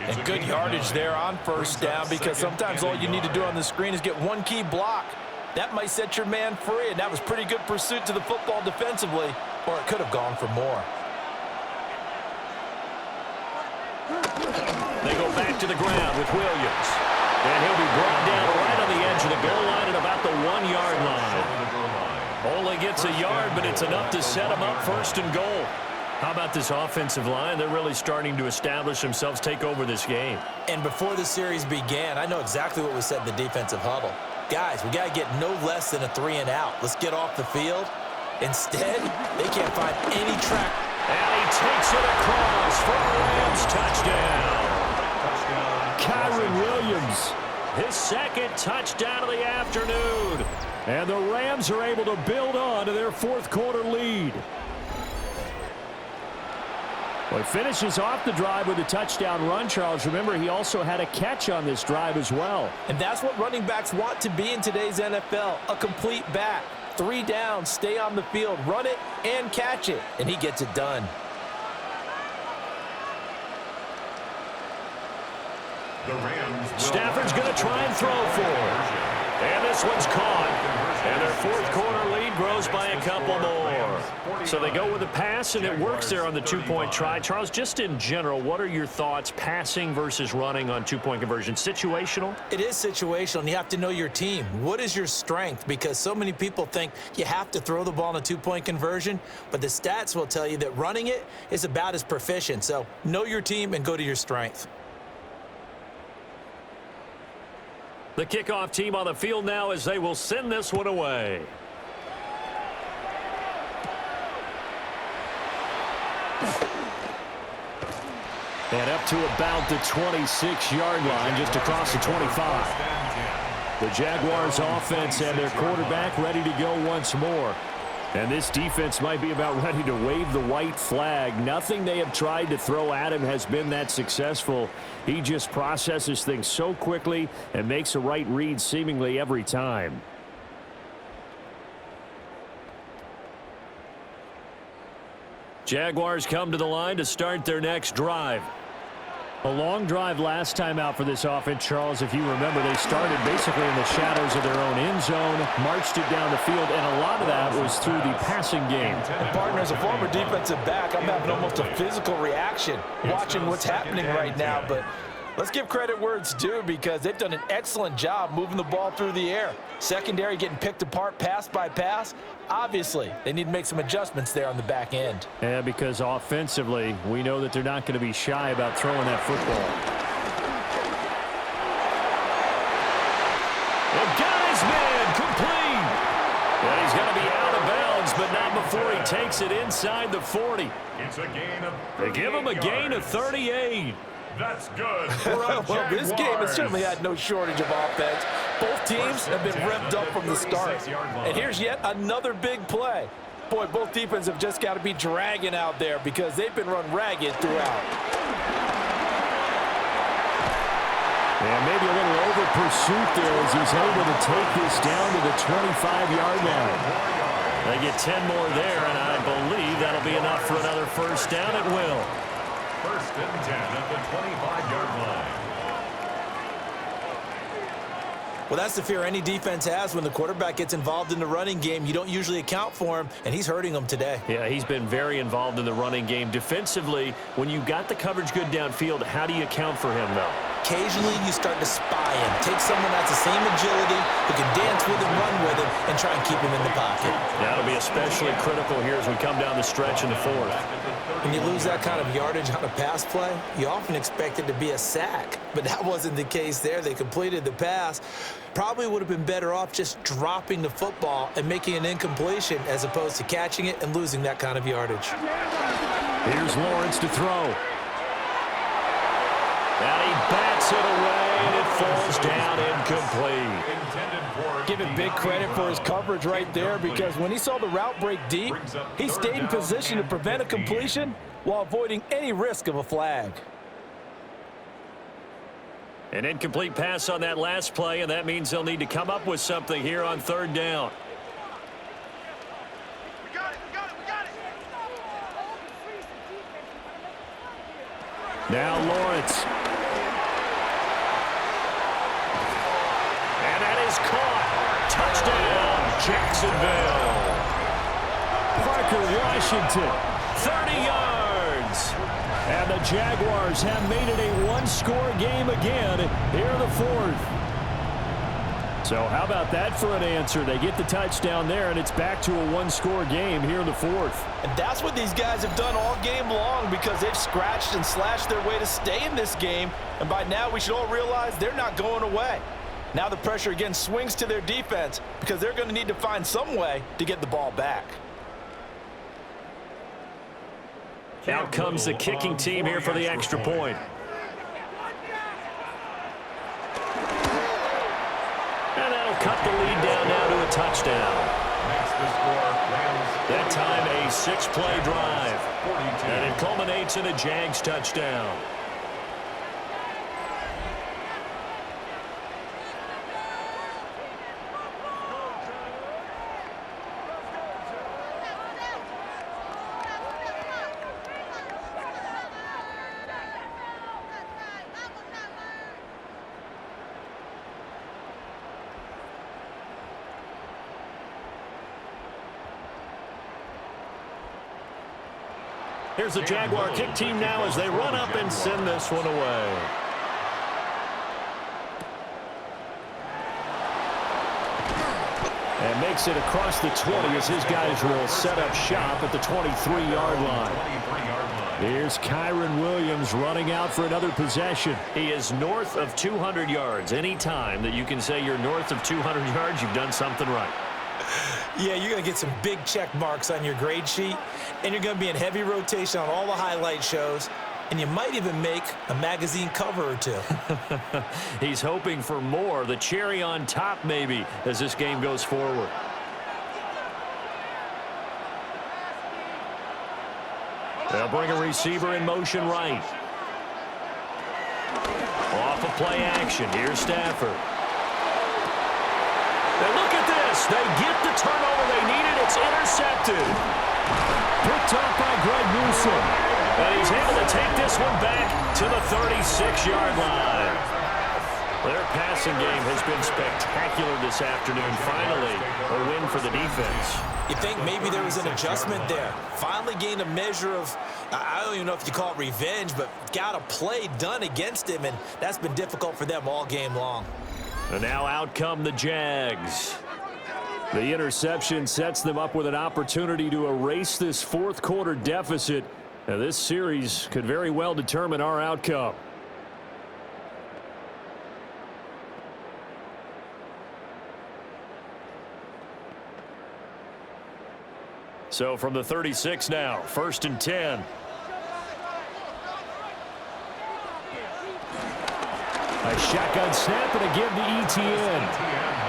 And good yardage there on first down because sometimes all you need to do on the screen is get one key block. That might set your man free, and that was pretty good pursuit to the football defensively, or it could have gone for more. They go back to the ground with Williams. And he'll be brought down right on the edge of the goal line at about the 1-yard line. Only gets a yard, but it's enough to set him up first and goal. How about this offensive line? They're really starting to establish themselves, take over this game. And before the series began, I know exactly what we said in the defensive huddle. Guys, we got to get no less than a 3-and-out. Let's get off the field. Instead, they can't find any track. And he takes it across for a Rams touchdown. Kyron Williams, his second touchdown of the afternoon. And the Rams are able to build on to their fourth quarter lead. Well, he finishes off the drive with a touchdown run, Charles. Remember, he also had a catch on this drive as well. And that's what running backs want to be in today's NFL, a complete back. 3 downs, stay on the field, run it, and catch it. And he gets it done. Stafford's going to try and throw for it. And this one's caught. And their fourth quarter lead grows by a couple more. So they go with a pass, and it works there on the 2-point try. Charles, just in general, what are your thoughts passing versus running on 2-point conversion? Situational? It is situational, and you have to know your team. What is your strength? Because so many people think you have to throw the ball in a 2-point conversion, but the stats will tell you that running it is about as proficient. So know your team and go to your strength. The kickoff team on the field now as they will send this one away. And up to about the 26-yard line, just across the 25. The Jaguars offense and their quarterback ready to go once more. And this defense might be about ready to wave the white flag. Nothing they have tried to throw at him has been that successful. He just processes things so quickly and makes a right read seemingly every time. Jaguars come to the line to start their next drive. A long drive last time out for this offense, Charles. If you remember, they started basically in the shadows of their own end zone, marched it down the field, and a lot of that was through the passing game. And partner, as a former defensive back, I'm having almost a physical reaction watching what's happening right now. But let's give credit where it's due, because they've done an excellent job moving the ball through the air. Secondary getting picked apart pass by pass. Obviously, they need to make some adjustments there on the back end. Yeah, because offensively, we know that they're not going to be shy about throwing that football. And got his man complete. And he's going to be out of bounds, but not before he takes it inside the 40. It's a gain of They give him a gain of 38. That's good. Well, this game has certainly had no shortage of offense. Both teams have been revved up from the start. And here's yet another big play. Boy, both defenses have just got to be dragging out there, because they've been run ragged throughout. And maybe a little over pursuit there as he's able to take this down to the 25-yard line. They get 10 more there, and I believe that'll be enough for another first down at will. First and 10 at the 25-yard line. Well, that's the fear any defense has when the quarterback gets involved in the running game. You don't usually account for him, and he's hurting them today. Yeah, he's been very involved in the running game. Defensively, when you got the coverage good downfield, how do you account for him, though? Occasionally, you start to spy him. Take someone that's the same agility, who can dance with him, run with him, and try and keep him in the pocket. That'll be especially critical here as we come down the stretch in the fourth. When you lose that kind of yardage on a pass play, you often expect it to be a sack. But that wasn't the case there. They completed the pass. Probably would have been better off just dropping the football and making an incompletion as opposed to catching it and losing that kind of yardage. Here's Lawrence to throw. And he bats it away, and it falls down incomplete. Give him big credit for his coverage right there, because when he saw the route break deep, he stayed in position to prevent a completion while avoiding any risk of a flag. An incomplete pass on that last play, and that means they'll need to come up with something here on third down. We got it. Now Lawrence. And that is caught. Touchdown, Jacksonville. Parker Washington, 30 yards. And the Jaguars have made it a one-score game again here in the fourth. So how about that for an answer? They get the touchdown there, and it's back to a one-score game here in the fourth. And that's what these guys have done all game long, because they've scratched and slashed their way to stay in this game. And by now, we should all realize they're not going away. Now the pressure again swings to their defense, because they're going to need to find some way to get the ball back. Out comes the kicking team here for the extra point. And that'll cut the lead down now to a touchdown. That time a 6-play drive. And it culminates in a Jags touchdown. Here's the Jaguar kick team now as they run up and send this one away. And makes it across the 20 as his guys will set up shop at the 23-yard line. Here's Kyron Williams running out for another possession. He is north of 200 yards. Any time that you can say you're north of 200 yards, you've done something right. Yeah, you're going to get some big check marks on your grade sheet, and you're going to be in heavy rotation on all the highlight shows. and you might even make a magazine cover or two. He's hoping for more, the cherry on top maybe, as this game goes forward. They'll bring a receiver in motion right. Off of play action. Here's Stafford. And look at this. They get the turnover they needed. It's intercepted. Picked up by Greg Newsome. And he's able to take this one back to the 36-yard line. Their passing game has been spectacular this afternoon. Finally, a win for the defense. You think maybe there was an adjustment there. Finally gained a measure of, I don't even know if you call it revenge, but got a play done against him, and that's been difficult for them all game long. And now out come the Jags. The interception sets them up with an opportunity to erase this fourth quarter deficit. Now, this series could very well determine our outcome. So from the 36 now, 1st and 10. A shotgun snap and again to ETN.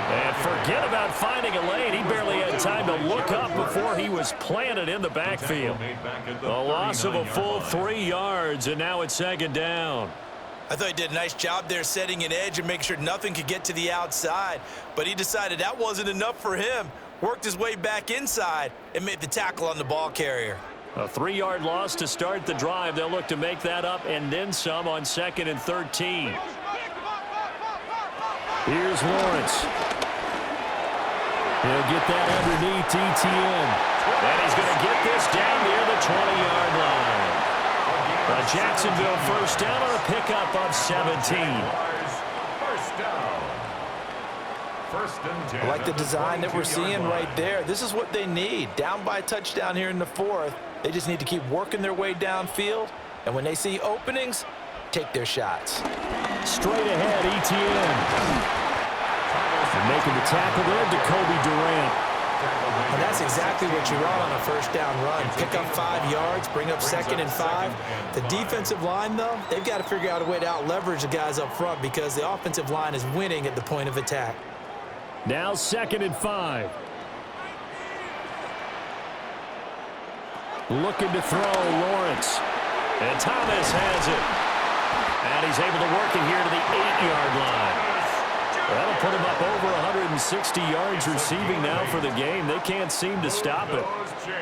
And forget about finding a lane. He barely had time to look up before he was planted in the backfield. A loss of a full 3 yards, and now it's 2nd down. I thought he did a nice job there setting an edge and making sure nothing could get to the outside. But he decided that wasn't enough for him. Worked his way back inside and made the tackle on the ball carrier. A 3-yard loss to start the drive. They'll look to make that up and then some on 2nd and 13. Here's Lawrence. He'll get that underneath ETN. And he's going to get this down near the 20-yard line. A Jacksonville first down on a pickup of 17. First down. 1st and 10. I like the design that we're seeing right there. This is what they need. Down by a touchdown here in the 4th. They just need to keep working their way downfield. And when they see openings, take their shots. Straight ahead, ETN. And making the tackle there, Jacoby Durant. And that's exactly what you want on a first down run. Pick up 5 yards, bring up 2nd and 5. The defensive line, though, they've got to figure out a way to out-leverage the guys up front because the offensive line is winning at the point of attack. Now 2nd and 5. Looking to throw, Lawrence. And Thomas has it. And he's able to work it here to the 8-yard line. That'll put him up over 160 yards receiving now for the game. They can't seem to stop it.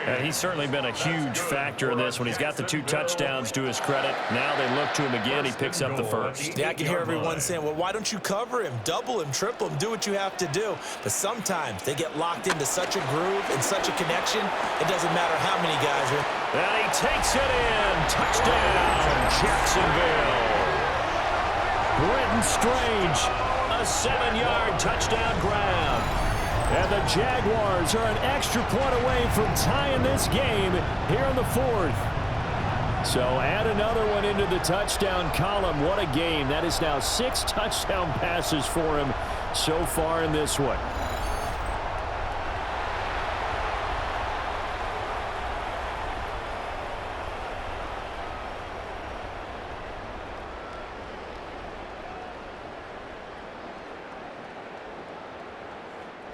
And he's certainly been a huge factor in this when he's got the 2 touchdowns to his credit. Now they look to him again. He picks up the first. Yeah, I can hear everyone saying, well, why don't you cover him, double him, triple him, do what you have to do. But sometimes they get locked into such a groove and such a connection, it doesn't matter how many guys are. And he takes it in. Touchdown, Jacksonville. Britton Strange. A 7-yard touchdown grab. And the Jaguars are an extra point away from tying this game here in the 4th. So add another one into the touchdown column. What a game. That is now 6 touchdown passes for him so far in this one.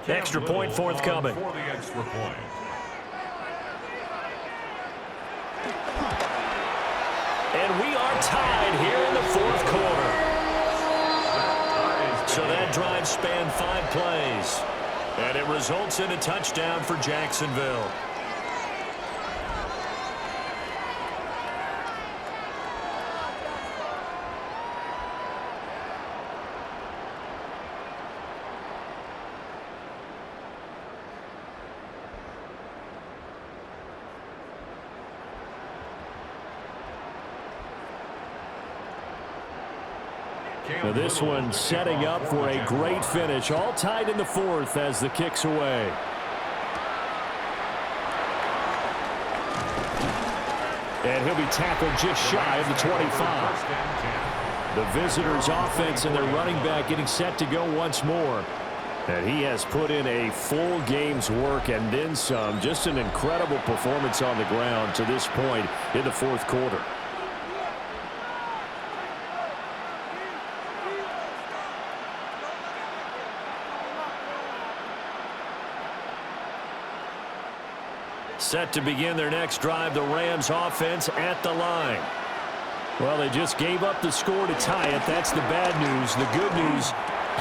Extra point forthcoming. For the extra point. And we are tied here in the 4th quarter. So that drive spanned 5 plays. And it results in a touchdown for Jacksonville. Now this one setting up for a great finish. All tied in the 4th as the kick's away. And he'll be tackled just shy of the 25. The visitors' offense and their running back getting set to go once more. And he has put in a full game's work and then some. Just an incredible performance on the ground to this point in the 4th quarter. Set to begin their next drive, the Rams offense at the line. Well, they just gave up the score to tie it. That's the bad news. The good news,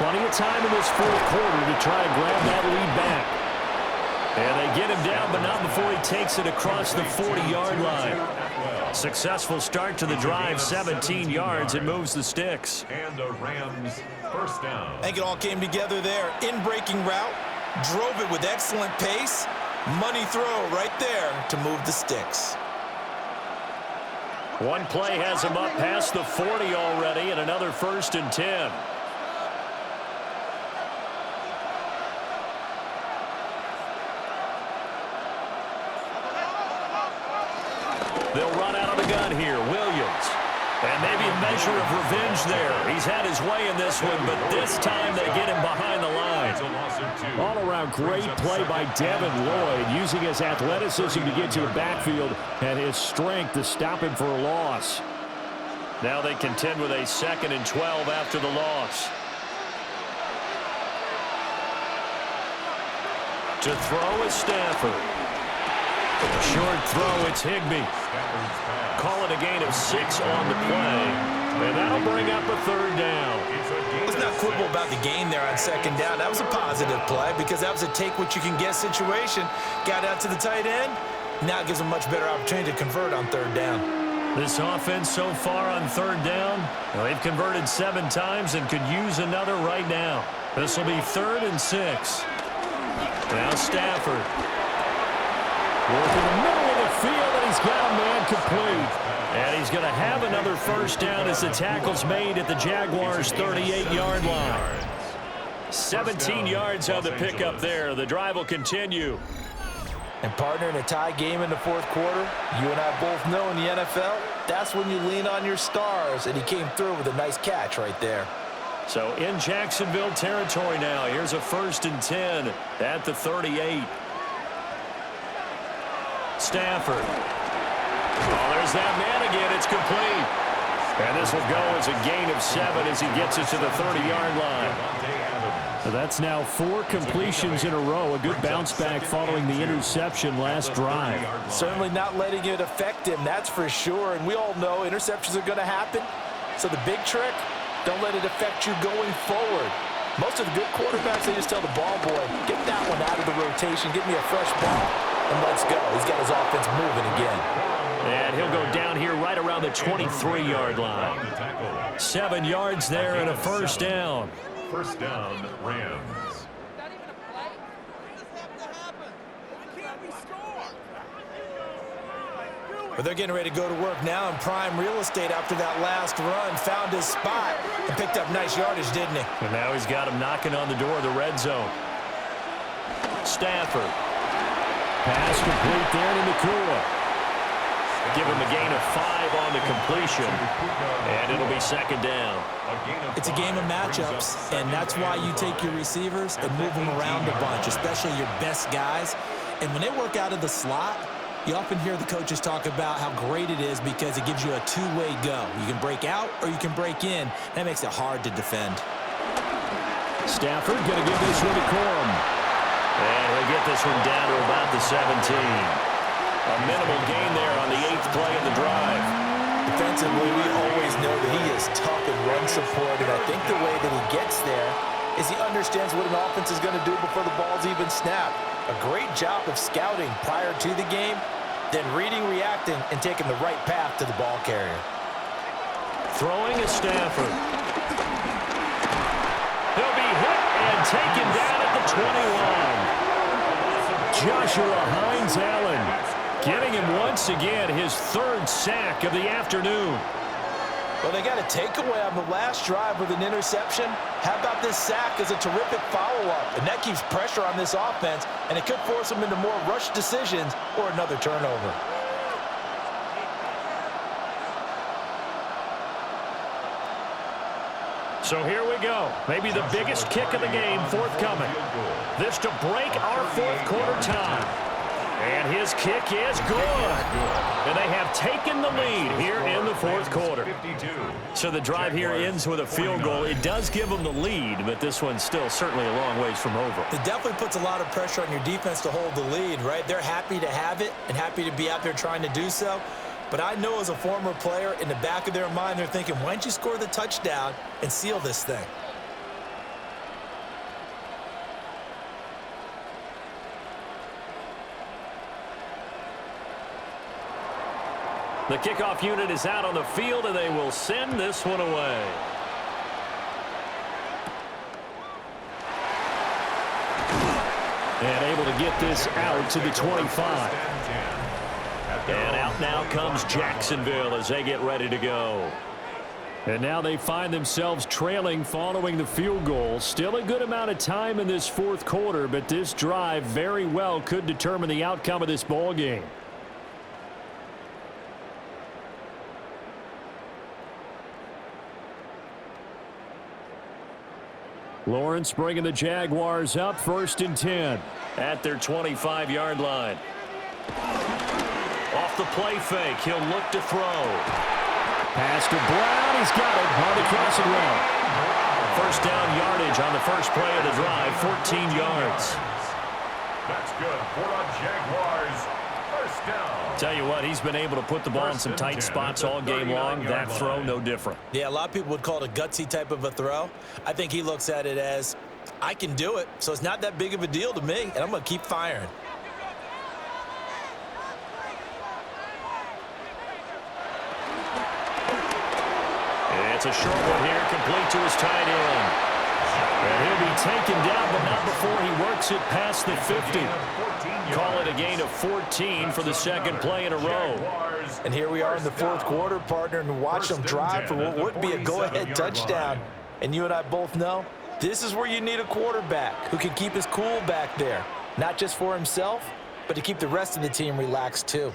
plenty of time in this fourth quarter to try and grab that lead back. And they get him down, but not before he takes it across the 40-yard line. Successful start to the drive, 17 yards, and moves the sticks. And the Rams first down. I think it all came together there. In-breaking route, drove it with excellent pace. Money throw right there to move the sticks. One play has him up past the 40 already, and another 1st and 10. They'll run out of the gun here. Williams. And maybe a measure of revenge there. He's had his way in this one, but this time they get him behind the line. All-around great play by Devin Lloyd, using his athleticism to get to the backfield and his strength to stop him for a loss. Now they contend with a 2nd and 12 after the loss. To throw is Stafford. Short throw, it's Higbee. Call it a gain of 6 on the play, and that'll bring up a 3rd down. Let's not quibble about the gain there on 2nd down. That was a positive play because that was a take-what-you-can-get situation. Got out to the tight end. Now it gives them a much better opportunity to convert on 3rd down. This offense so far on 3rd down, well, they've converted 7 times and could use another right now. This will be 3rd and 6. Now Stafford. Working the middle of the field, and he's got a man complete. And he's going to have another 1st down as the tackle's made at the Jaguars' 38-yard line. 17 yards on the pickup there. The drive will continue. And, partner, in a tie game in the 4th quarter, you and I both know in the NFL, that's when you lean on your stars, and he came through with a nice catch right there. So in Jacksonville territory now, here's a 1st and 10 at the 38. Stafford. Oh, there's that man again. It's complete. And this will go as a gain of 7 as he gets it to the 30-yard line. So that's now 4 completions in a row. A good bounce back following the interception last drive. Certainly not letting it affect him, that's for sure. And we all know interceptions are going to happen. So the big trick, don't let it affect you going forward. Most of the good quarterbacks, they just tell the ball boy, get that one out of the rotation, get me a fresh ball, and let's go. He's got his offense moving again. And he'll go down here right around the 23-yard line. 7 yards there and a 1st down. 1st down, Rams. But they're getting ready to go to work now in prime real estate after that last run. Found his spot and picked up nice yardage, didn't he? And now he's got him knocking on the door of the red zone. Stafford. Pass complete there to Nakua. Give him a gain of 5 on the completion. And it'll be 2nd down. It's a game of matchups, and that's why you take your receivers and move them around a bunch, especially your best guys. And when they work out of the slot, you often hear the coaches talk about how great it is because it gives you a two-way go. You can break out or you can break in. That makes it hard to defend. Stafford going to give this one to Corum. And he'll get this one down to about the 17. A minimal gain there on the 8th play of the drive. Defensively, we always know that he is tough in run support, and I think the way that he gets there is he understands what an offense is going to do before the ball's even snapped. A great job of scouting prior to the game, then reading, reacting, and taking the right path to the ball carrier. Throwing is Stafford. He'll be hit and taken down at the 21. Joshua Hines-Allen getting him once again his 3rd sack of the afternoon. Well, they got a takeaway on the last drive with an interception. How about this sack as a terrific follow-up? And that keeps pressure on this offense, and it could force them into more rushed decisions or another turnover. So here we go. Maybe the biggest kick of the game forthcoming. This to break our 4th quarter tie. And his kick is good. And they have taken the lead here in the fourth quarter. So the drive here ends with a field goal. It does give them the lead, but this one's still certainly a long ways from over. It definitely puts a lot of pressure on your defense to hold the lead, right? They're happy to have it and happy to be out there trying to do so. But I know as a former player, in the back of their mind, they're thinking, why don't you score the touchdown and seal this thing? The kickoff unit is out on the field, and they will send this one away. And able to get this out to the 25. And out now comes Jacksonville as they get ready to go. And now they find themselves trailing following the field goal. Still a good amount of time in this fourth quarter, but this drive very well could determine the outcome of this ball game. Lawrence bringing the Jaguars up 1st and 10 at their 25-yard line. Off the play fake, he'll look to throw. Pass to Brown, he's got it on the crossing route. First down yardage on the first play of the drive, 14 yards. That's good for the Jaguars. First down. Tell you what, he's been able to put the ball in some tight spots all game long. That throw, no different. Yeah, a lot of people would call it a gutsy type of a throw. I think he looks at it as, I can do it, so it's not that big of a deal to me, and I'm going to keep firing. It's a short one here, complete to his tight end. And he'll be taken down, but not before he works it past the 50. Call it a gain of 14 for the second play in a row. And here we are in the fourth quarter, partner, and watch them drive for what would be a go-ahead touchdown. And you and I both know this is where you need a quarterback who can keep his cool back there. Not just for himself, but to keep the rest of the team relaxed too.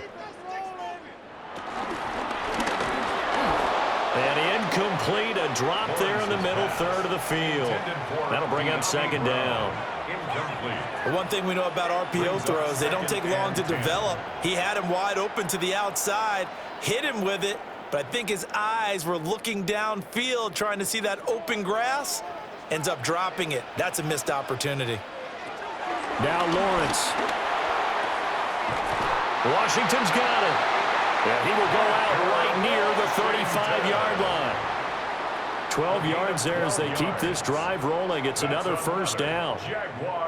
And incomplete, a drop there in the middle third of the field. That'll bring up second down. The one thing we know about RPO throws, they don't take long to develop. He had him wide open to the outside, hit him with it, but I think his eyes were looking downfield trying to see that open grass. Ends up dropping it. That's a missed opportunity. Now Lawrence. Washington's got it. And he will go out right near the 35-yard line. 12 yards there as they keep this drive rolling. It's another first down.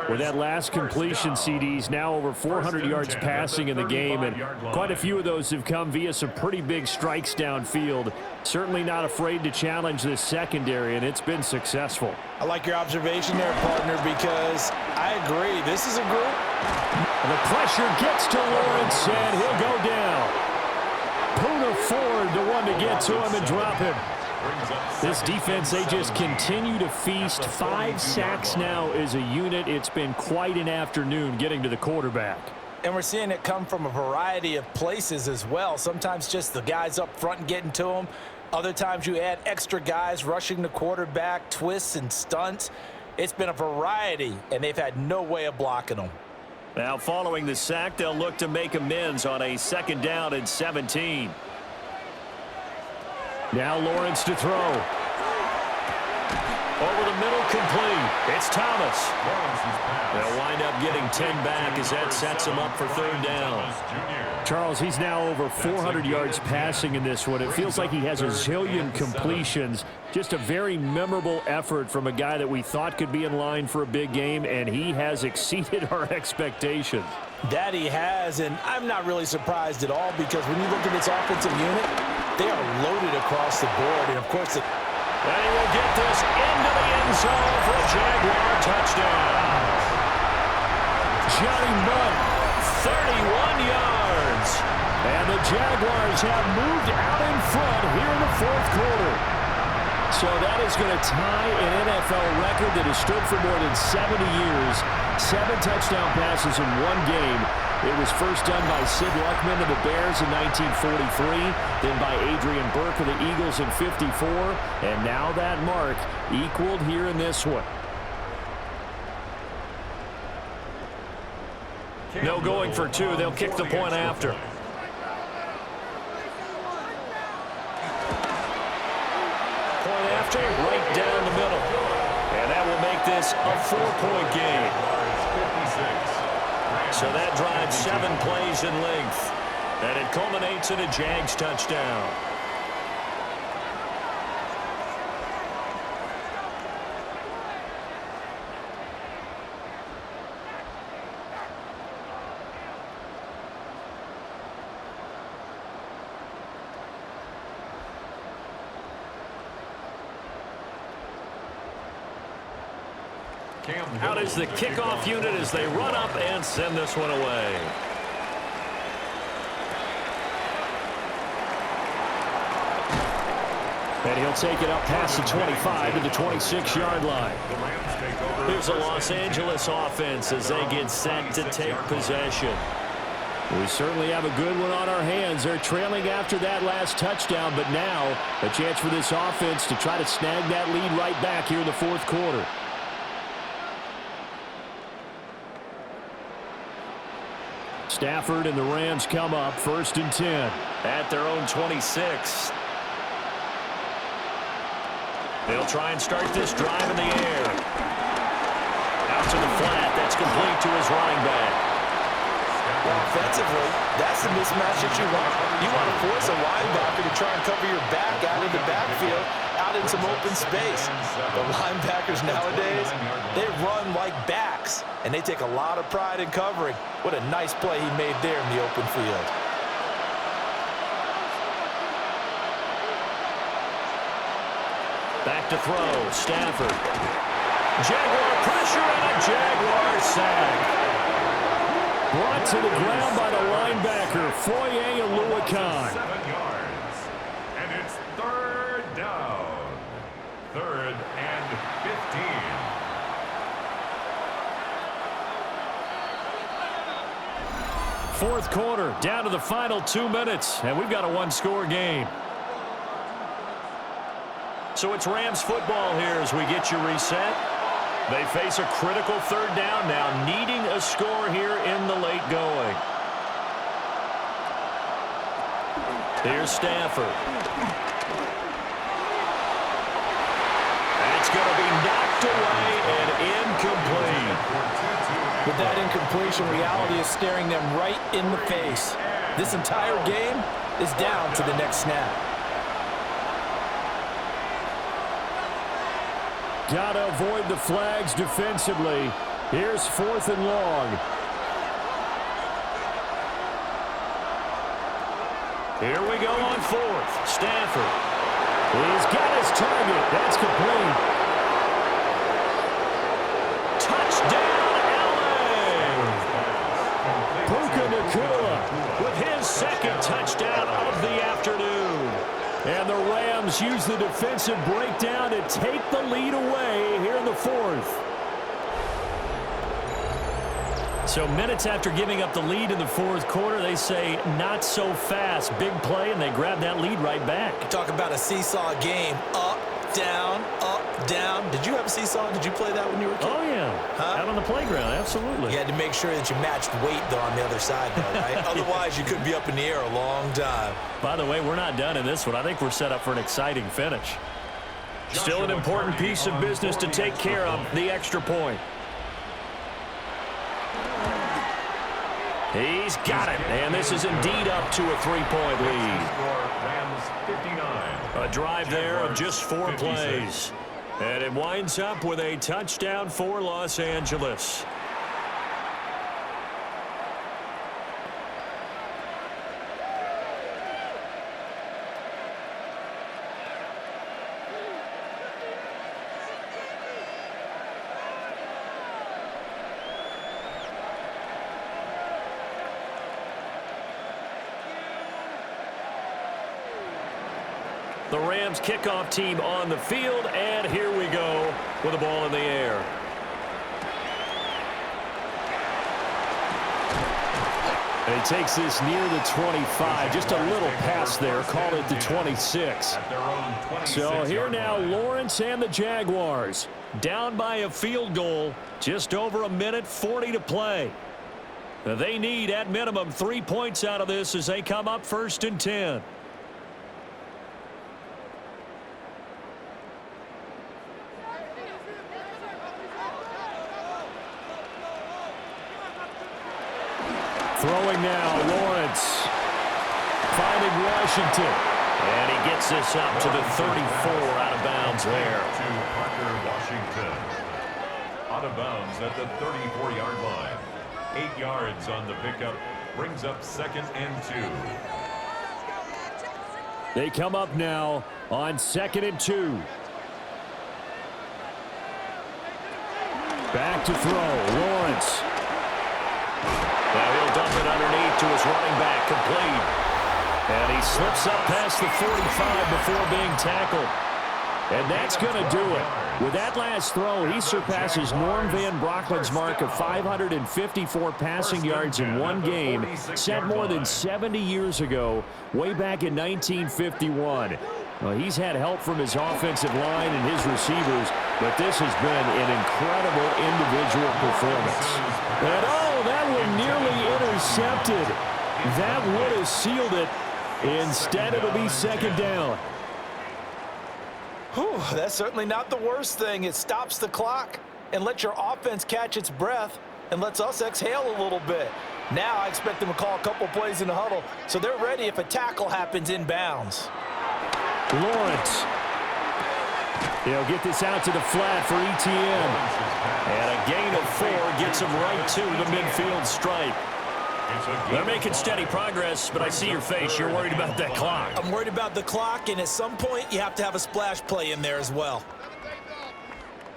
With that last completion, CDs now over 400 yards passing in the game, and quite a few of those have come via some pretty big strikes downfield. Certainly not afraid to challenge this secondary, and it's been successful. I like your observation there, partner, because I agree. This is a group. The pressure gets to Lawrence, and he'll go down. Poona Ford, the one to get to him and drop him. This defense, they just continue to feast. 5 sacks now as a unit. It's been quite an afternoon getting to the quarterback. And we're seeing it come from a variety of places as well. Sometimes just the guys up front and getting to him. Other times you add extra guys rushing the quarterback, twists and stunts. It's been a variety, and they've had no way of blocking them. Now following the sack, they'll look to make amends on a 2nd down and 17. Now Lawrence to throw. Over the middle, complete. It's Thomas. They'll wind up getting 10 back as that sets him up for 3rd down. Charles, he's now over 400 yards passing in this one. It feels like he has a zillion completions. Just a very memorable effort from a guy that we thought could be in line for a big game, and he has exceeded our expectations. That he has, and I'm not really surprised at all, because when you look at this offensive unit, they are loaded across the board, and of course and he will get this into the end zone for a Jaguar touchdown. Johnny Mudd, 31 yards. And the Jaguars have moved out in front here in the fourth quarter. So that is going to tie an NFL record that has stood for more than 70 years. 7 touchdown passes in one game. It was first done by Sid Luckman of the Bears in 1943, then by Adrian Burke of the Eagles in 54, and now that mark equaled here in this one. No going for two. They'll kick the point after. Point after, right down the middle. And that will make this a 4-point game. So that drives 7 plays in length. And it culminates in a Jags touchdown. Out is the kickoff unit as they run up and send this one away. And he'll take it up past the 25 to the 26-yard line. Here's the Los Angeles offense as they get set to take possession. We certainly have a good one on our hands. They're trailing after that last touchdown, but now a chance for this offense to try to snag that lead right back here in the fourth quarter. Stafford and the Rams come up 1st and 10 at their own 26. They'll try and start this drive in the air. Out to the flat. That's complete to his running back. Offensively, that's the mismatch that you want. You want to force a linebacker to try and cover your back out in the backfield, out in some open space. The linebackers nowadays, they run like backs, and they take a lot of pride in covering. What a nice play he made there in the open field. Back to throw, Stafford. Jaguar pressure and a Jaguar sack. Brought to the ground by the linebacker, Foye Oluwakan. 7 yards. And it's 3rd down. 3rd and 15. Fourth quarter, down to the final 2 minutes, and we've got a one-score game. So it's Rams football here as we get you reset. They face a critical 3rd down now, needing a score here in the late going. Here's Stafford. That's going to be knocked away and incomplete. But that incompletion reality is staring them right in the face. This entire game is down to the next snap. Got to avoid the flags defensively. Here's 4th and long. Here we go on 4th. Stafford. He's got his target. That's complete. Touchdown, LA! Puka Nacua with his 2nd touchdown of the afternoon. And the Rams use the defensive breakdown to take the lead away here in the 4th. So minutes after giving up the lead in the 4th quarter, they say not so fast. Big play, and they grab that lead right back. Talk about a seesaw game. Up, down, up, down. Did you have a seesaw? Did you play that when you were a kid? Oh, yeah. Out on the playground, absolutely. You had to make sure that you matched weight, though, on the other side, though, right? Otherwise, you could be up in the air a long time. By the way, we're not done in this one. I think we're set up for an exciting finish. Still an important piece of business to take care of, the extra point. He's got it, and this is indeed up to a 3-point lead. A drive there of just 4 plays. And it winds up with a touchdown for Los Angeles. The Rams kickoff team on the field, and here we go with the ball in the air. And he takes this near the 25, just a little pass there, call it the 26. So here now, Lawrence and the Jaguars, down by a field goal, just over a minute 40 to play. They need, at minimum, 3 points out of this as they come up 1st and 10. Throwing now, Lawrence. Finding Washington. And he gets this up to the 34 out of bounds there. To Parker Washington. Out of bounds at the 34-yard line. 8 yards on the pickup. Brings up 2nd and 2. They come up now on 2nd and 2. Back to throw. Lawrence. Now he'll dump it underneath to his running back. Complete. And he slips up past the 45 before being tackled. And that's going to do it. With that last throw, he surpasses Norm Van Brocklin's mark of 554 passing yards in one game, set more than 70 years ago, way back in 1951. Well, he's had help from his offensive line and his receivers, but this has been an incredible individual performance. And oh, that one nearly intercepted. That would have sealed it. Instead, it'll be 2nd down. Whew, that's certainly not the worst thing. It stops the clock and lets your offense catch its breath and lets us exhale a little bit. Now I expect them to call a couple plays in the huddle so they're ready if a tackle happens inbounds. Lawrence. He'll get this out to the flat for ETN. And a gain of 4 gets him right to the midfield stripe. They're making steady progress, but I see your face. You're worried about that clock. I'm worried about the clock, and at some point, you have to have a splash play in there as well.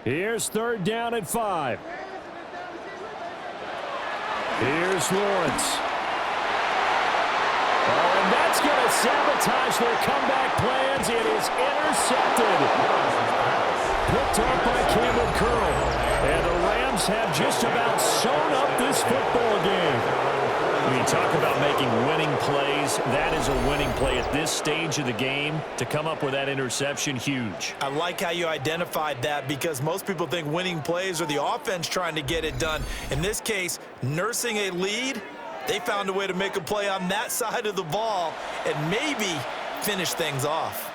Here's 3rd down and 5. Here's Lawrence. Oh, and that's going to sabotage their comeback plans. It is intercepted. Picked up by Cameron Curl. And the Rams have just about sewn up this football game. When you talk about making winning plays, that is a winning play at this stage of the game. To come up with that interception, huge. I like how you identified that because most people think winning plays are the offense trying to get it done. In this case, nursing a lead, they found a way to make a play on that side of the ball and maybe finish things off.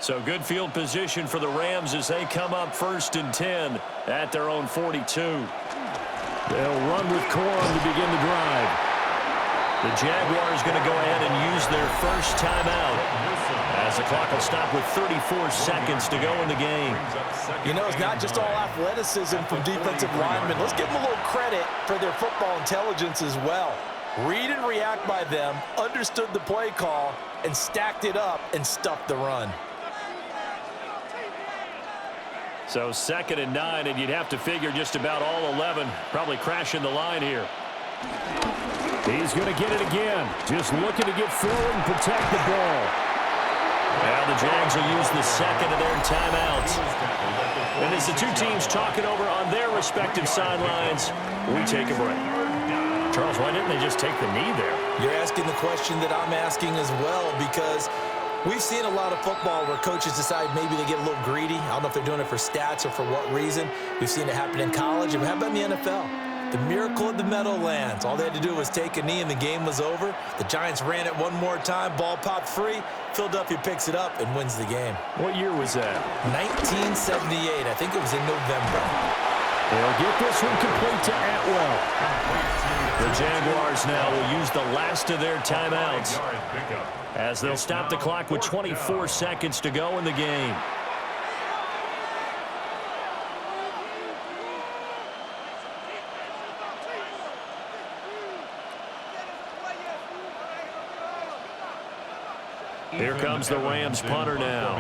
So good field position for the Rams as they come up 1st and 10 at their own 42. They'll run with Corum to begin the drive. The Jaguars going to go ahead and use their first timeout as the clock will stop with 34 seconds to go in the game. You know, it's not just all athleticism from defensive linemen. Let's give them a little credit for their football intelligence as well. Read and react by them, understood the play call, and stacked it up and stuffed the run. So 2nd and 9, and you'd have to figure just about all 11 probably crashing the line here. He's going to get it again. Just looking to get forward and protect the ball. Now the Jags will use the second of their timeouts. And as the two teams talk it over on their respective sidelines, we take a break. Charles, why didn't they just take the knee there? You're asking the question that I'm asking as well because we've seen a lot of football where coaches decide maybe they get a little greedy. I don't know if they're doing it for stats or for what reason. We've seen it happen in college. And how about in the NFL? The miracle of the Meadowlands. All they had to do was take a knee and the game was over. The Giants ran it one more time. Ball popped free. Philadelphia picks it up and wins the game. What year was that? 1978. I think it was in November. They'll get this one complete to Atwell. The Jaguars now will use the last of their timeouts as they'll stop the clock with 24 seconds to go in the game. Here comes the Rams punter now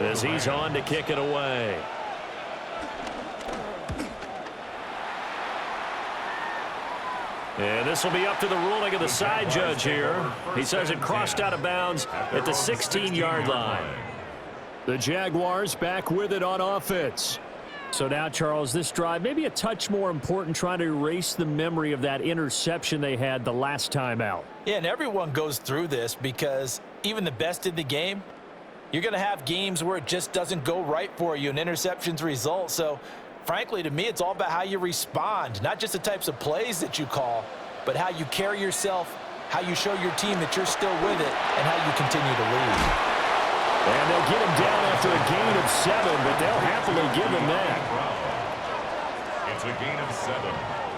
as he's on to kick it away. And this will be up to the ruling of the side judge here. He says it crossed out of bounds at the 16-yard line. The Jaguars back with it on offense. So now, Charles, this drive maybe a touch more important, trying to erase the memory of that interception they had the last time out. Yeah, and everyone goes through this because even the best in the game, you're going to have games where it just doesn't go right for you and interceptions result. So, frankly, to me, it's all about how you respond, not just the types of plays that you call, but how you carry yourself, how you show your team that you're still with it, and how you continue to lead. And they'll get him down after a gain of 7, but they'll happily give him that. It's a gain of 7.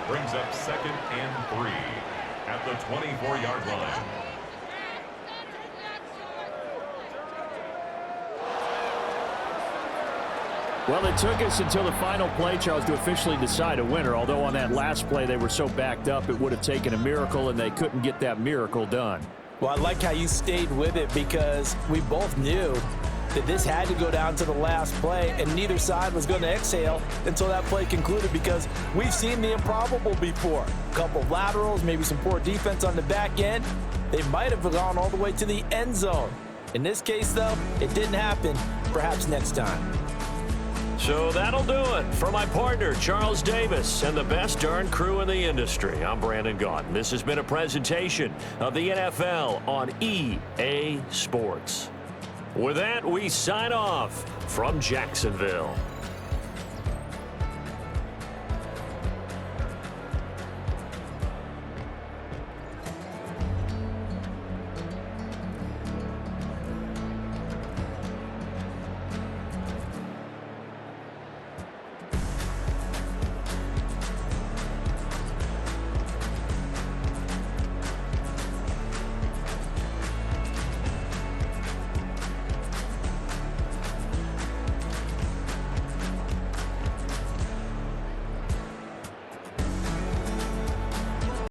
Brings up 2nd and 3 at the 24-yard line. Well, it took us until the final play, Charles, to officially decide a winner, although on that last play they were so backed up it would have taken a miracle, and they couldn't get that miracle done. Well, I like how you stayed with it because we both knew that this had to go down to the last play, and neither side was going to exhale until that play concluded because we've seen the improbable before. A couple of laterals, maybe some poor defense on the back end. They might have gone all the way to the end zone. In this case, though, it didn't happen. Perhaps next time. So that'll do it for my partner, Charles Davis, and the best darn crew in the industry. I'm Brandon Gaudin. This has been a presentation of the NFL on EA Sports. With that, we sign off from Jacksonville.